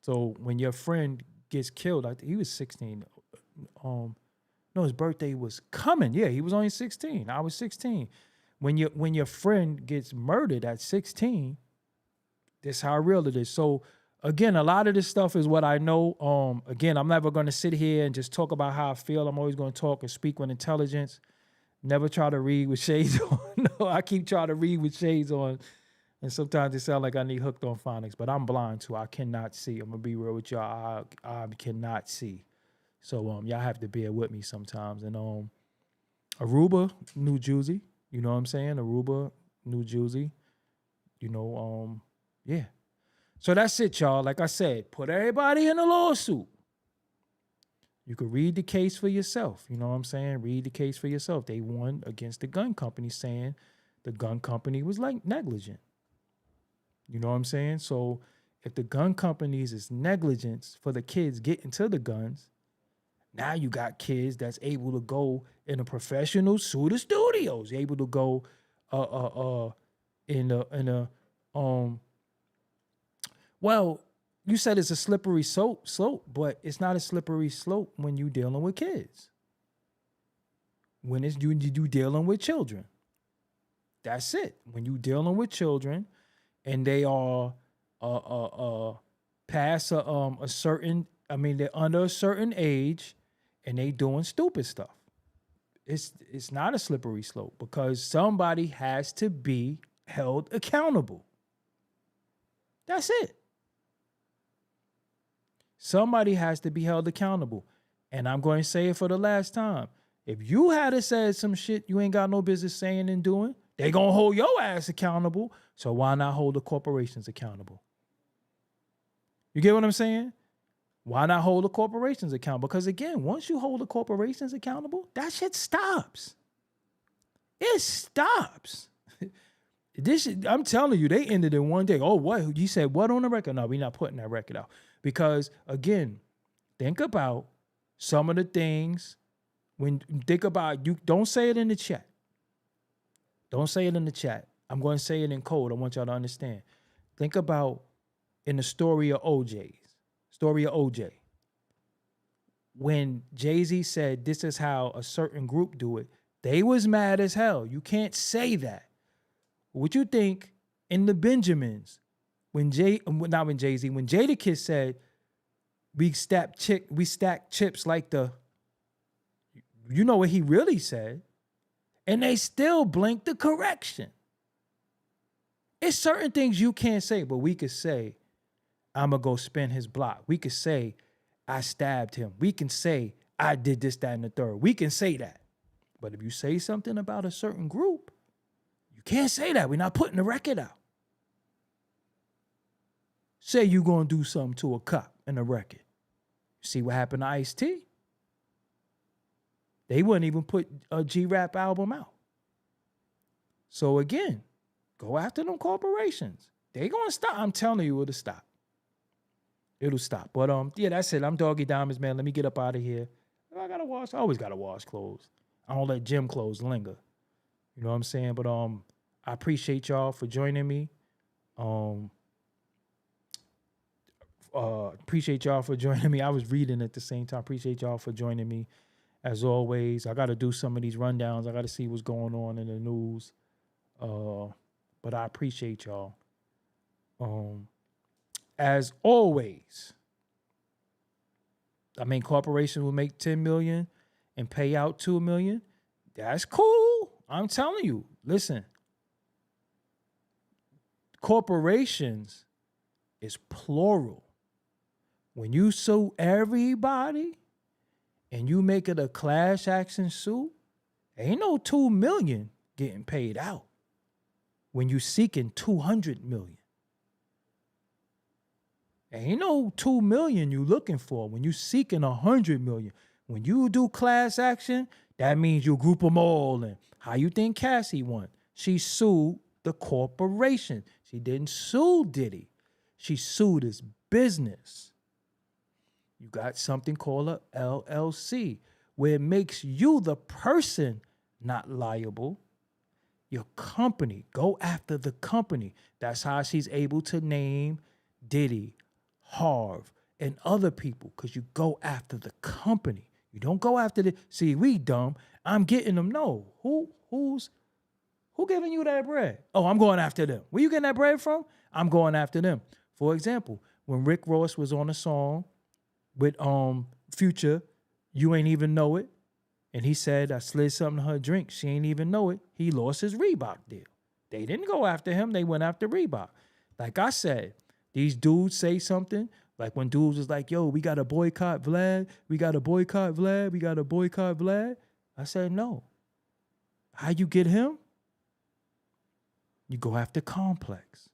So when your friend gets killed, he was 16. No, his birthday was coming. Yeah, he was only 16. I was 16. When your friend gets murdered at 16, this is how real it is. So again, a lot of this stuff is what I know. Again, I'm never going to sit here and just talk about how I feel. I'm always going to talk and speak with intelligence. Never try to read with shades on. No, I keep trying to read with shades on. And sometimes it sounds like I need hooked on phonics, but I'm blind too. I cannot see. I'm going to be real with y'all. I cannot see. So y'all have to bear with me sometimes. And Aruba, New Jersey. You know what I'm saying? Aruba, New Jersey. Yeah. So that's it, y'all. Like I said, put everybody in a lawsuit. You could read the case for yourself. You know what I'm saying? Read the case for yourself. They won against the gun company saying the gun company was like negligent. You know what I'm saying? So if the gun companies is negligence for the kids getting to the guns, now you got kids that's able to go in a professional shooter studios, able to go well, you said it's a slippery slope, but it's not a slippery slope when you're dealing with kids. When it's you dealing with children. That's it. When you're dealing with children and they are past a certain, they're under a certain age and they doing stupid stuff. It's not a slippery slope because somebody has to be held accountable. That's it. Somebody has to be held accountable. And I'm going to say it for the last time. If you had said some shit you ain't got no business saying and doing, they going to hold your ass accountable. So why not hold the corporations accountable? You get what I'm saying? Why not hold the corporations accountable? Because again, once you hold the corporations accountable, that shit stops. It stops. I'm telling you, they ended it one day. Oh, what? You said what on the record? No, we're not putting that record out. Because again, think about some of the things think about, you don't say it in the chat. Don't say it in the chat. I'm going to say it in code. I want y'all to understand. Think about in the story of OJ. When Jay-Z said this is how a certain group do it, they was mad as hell. You can't say that. What you think in the Benjamins, when Jadakiss said we stack chips like the, you know what he really said. And they still blink the correction. It's certain things you can't say, but we could say, I'm going to go spin his block. We could say, I stabbed him. We can say, I did this, that, and the third. We can say that. But if you say something about a certain group, you can't say that. We're not putting the record out. Say you're going to do something to a cop in the record. See what happened to Ice-T? They wouldn't even put a G-Rap album out. So again, go after them corporations. They going to stop. I'm telling you, it'll stop. It'll stop. But yeah, that's it. I'm Doggie Diamonds, man. Let me get up out of here. I always gotta wash clothes. I don't let gym clothes linger. You know what I'm saying? But I appreciate y'all for joining me. Appreciate y'all for joining me. I was reading at the same time. Appreciate y'all for joining me. As always, I gotta do some of these rundowns. I gotta see what's going on in the news. But I appreciate y'all. As always, I mean, corporations will make 10 million and pay out 2 million. That's cool. I'm telling you. Listen, corporations is plural. When you sue everybody and you make it a class action suit, ain't no 2 million getting paid out when you seeking 200 million. Ain't no 2 million you looking for when you seeking 100 million. When you do class action, that means you group them all in. How you think Cassie won? She sued the corporation. She didn't sue Diddy. She sued his business. You got something called a LLC, where it makes you the person not liable. Your company. Go after the company. That's how she's able to name Diddy, Harv, and other people, because you go after the company. You don't go after the... See, we dumb. I'm getting them. No. Who giving you that bread? Oh, I'm going after them. Where you getting that bread from? I'm going after them. For example, when Rick Ross was on a song with Future, You Ain't Even Know It, and he said, I slid something to her drink, she ain't even know it, he lost his Reebok deal. They didn't go after him. They went after Reebok. Like I said, these dudes say something, like when dudes was like, yo, we got to boycott Vlad. We got to boycott Vlad. We got to boycott Vlad. I said, no. How you get him? You go after Complex.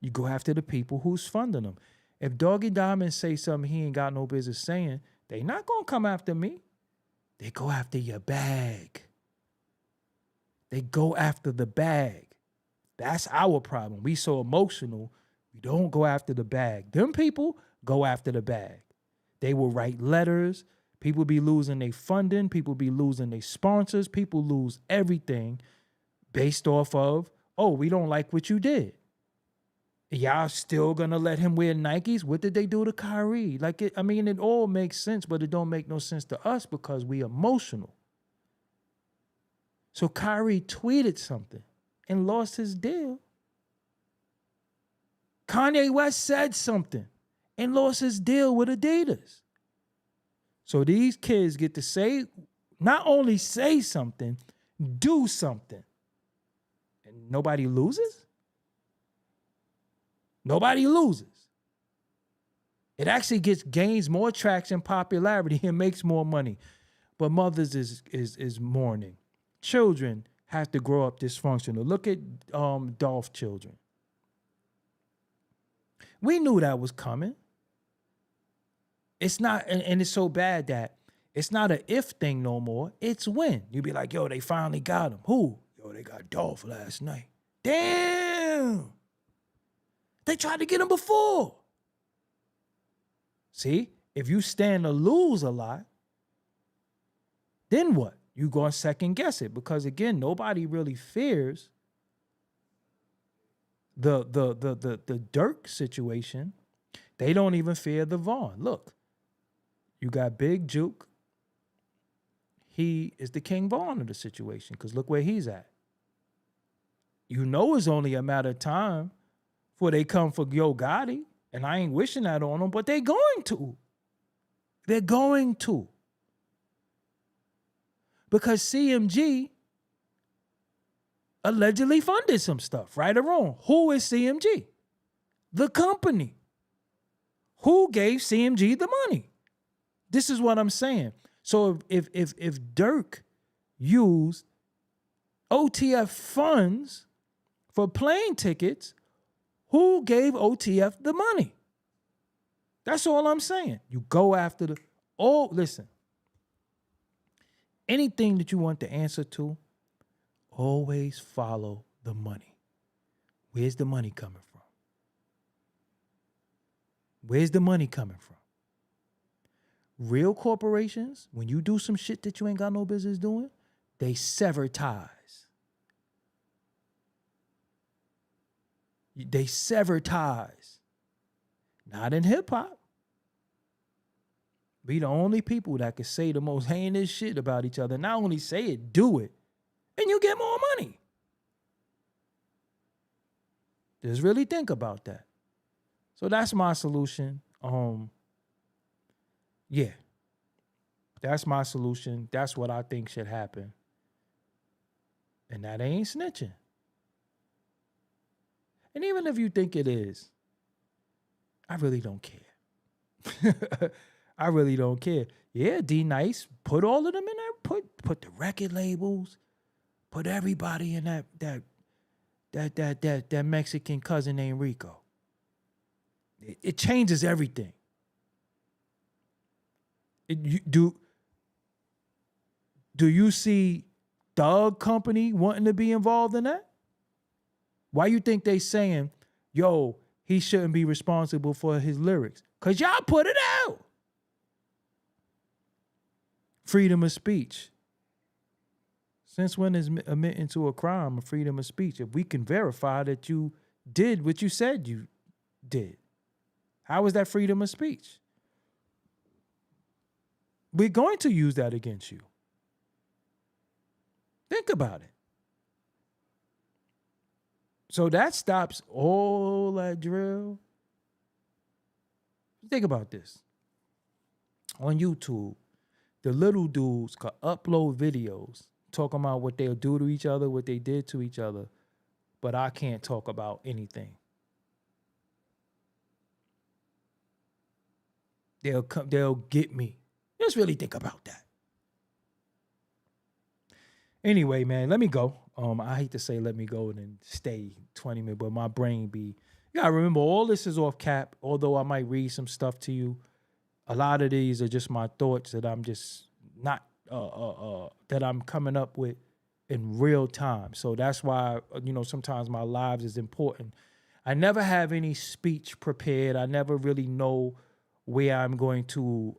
You go after the people who's funding them. If Doggie Diamonds say something he ain't got no business saying, they not going to come after me. They go after your bag. They go after the bag. That's our problem. We so emotional. We don't go after the bag. Them people go after the bag. They will write letters. People be losing their funding. People be losing their sponsors. People lose everything based off of, oh, we don't like what you did. Y'all still gonna let him wear Nikes? What did they do to Kyrie? Like, it all makes sense, but it don't make no sense to us because we emotional. So Kyrie tweeted something and lost his deal. Kanye West said something and lost his deal with Adidas. So these kids get to say, not only say something, do something. And nobody loses? Nobody loses. It actually gains more traction, popularity, and makes more money. But mothers is mourning. Children have to grow up dysfunctional. Look at Dolph children. We knew that was coming. It's not, and it's so bad that it's not an if thing no more. It's when. You be like, yo, they finally got him. Who? Yo, they got Dolph last night. Damn. They tried to get him before. See, if you stand to lose a lot, then what? You go and second guess it because again, nobody really fears the Durk situation. They don't even fear the Vaughn. Look, you got Big Juke. He is the King Vaughn of the situation because look where he's at. You know it's only a matter of time before they come for Yo Gotti, and I ain't wishing that on them, but they're going to. They're going to. Because CMG allegedly funded some stuff, right or wrong. Who is CMG? The company. Who gave CMG the money? This is what I'm saying. So if Durk used OTF funds for plane tickets, who gave OTF the money? That's all I'm saying. You go after listen. Anything that you want the answer to, always follow the money. Where's the money coming from? Where's the money coming from? Real corporations, when you do some shit that you ain't got no business doing, they sever ties. They sever ties. Not in hip hop. We the only people that can say the most heinous shit about each other. Not only say it, do it. And you get more money. Just really think about that. So that's my solution. Yeah. That's my solution. That's what I think should happen. And that ain't snitching. And even if you think it is, I really don't care. I really don't care. Yeah, D Nice, put all of them in there. Put the record labels. Put everybody in that Mexican cousin named Rico. It changes everything. Do you see Thug Company wanting to be involved in that? Why you think they saying, yo, he shouldn't be responsible for his lyrics? Because y'all put it out. Freedom of speech. Since when is admitting to a crime a freedom of speech? If we can verify that you did what you said you did, how is that freedom of speech? We're going to use that against you. Think about it. So that stops all that drill. Think about this. On YouTube, the little dudes can upload videos talking about what they'll do to each other, what they did to each other, but I can't talk about anything. They'll get me. Just really think about that. Anyway, man, let me go. I hate to say let me go and then stay 20 minutes, but my brain be... You gotta remember, all this is off cap, although I might read some stuff to you. A lot of these are just my thoughts that I'm just not... that I'm coming up with in real time. So that's why, sometimes my lives is important. I never have any speech prepared. I never really know where I'm going to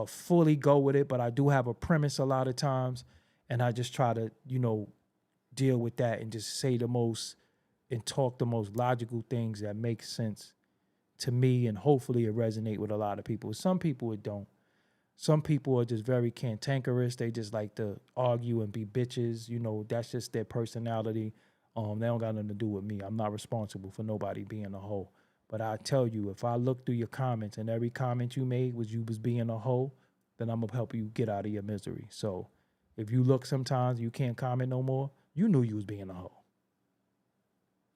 fully go with it, but I do have a premise a lot of times, and I just try to, deal with that and just say the most and talk the most logical things that make sense to me, and hopefully it resonate with a lot of people. Some people it don't. Some people are just very cantankerous. They just like to argue and be bitches. That's just their personality. They don't got nothing to do with me. I'm not responsible for nobody being a hoe. But I tell you, if I look through your comments and every comment you made was you was being a hoe, then I'm going to help you get out of your misery. So if you look sometimes, you can't comment no more, you knew you was being a hoe.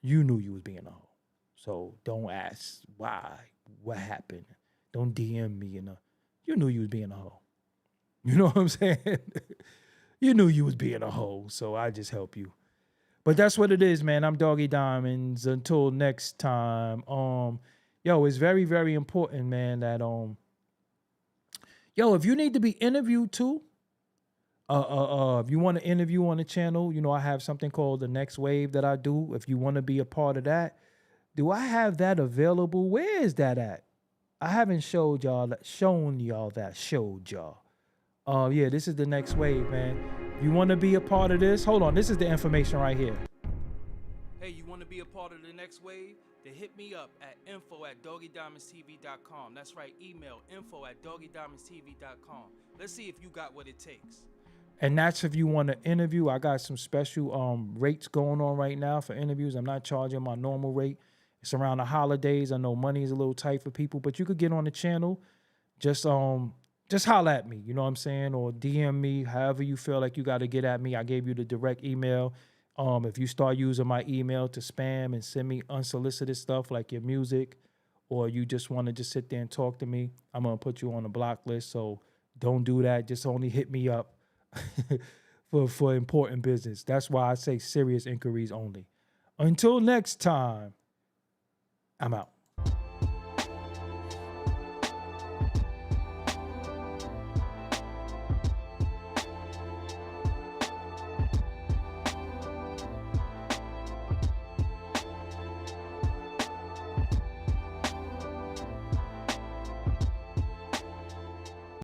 You knew you was being a hoe. So don't ask why, what happened. Don't DM me. You knew you was being a hoe. You know what I'm saying? You knew you was being a hoe, so I just help you. But that's what it is, man. I'm Doggie Diamonds. Until next time. It's very, very important, man, that if you need to be interviewed too, if you want to interview on the channel, I have something called The Next Wave that I do. If you want to be a part of that, do I have that available? Where is that at? I haven't showed y'all that. This is The Next Wave, man. You want to be a part of this? Hold on, this is the information right here. Hey, you want to be a part of The Next Wave? Then hit me up at info@doggiediamondstv.com. That's right, email info@doggiediamondstv.com. Let's see if you got what it takes. And that's if you want to interview. I got some special rates going on right now for interviews. I'm not charging my normal rate. It's around the holidays. I know money is a little tight for people, but you could get on the channel. Just holler at me, you know what I'm saying? Or DM me, however you feel like you got to get at me. I gave you the direct email. If you start using my email to spam and send me unsolicited stuff like your music, or you just want to just sit there and talk to me, I'm going to put you on the block list. So don't do that. Just only hit me up for important business. That's why I say serious inquiries only. Until next time, I'm out.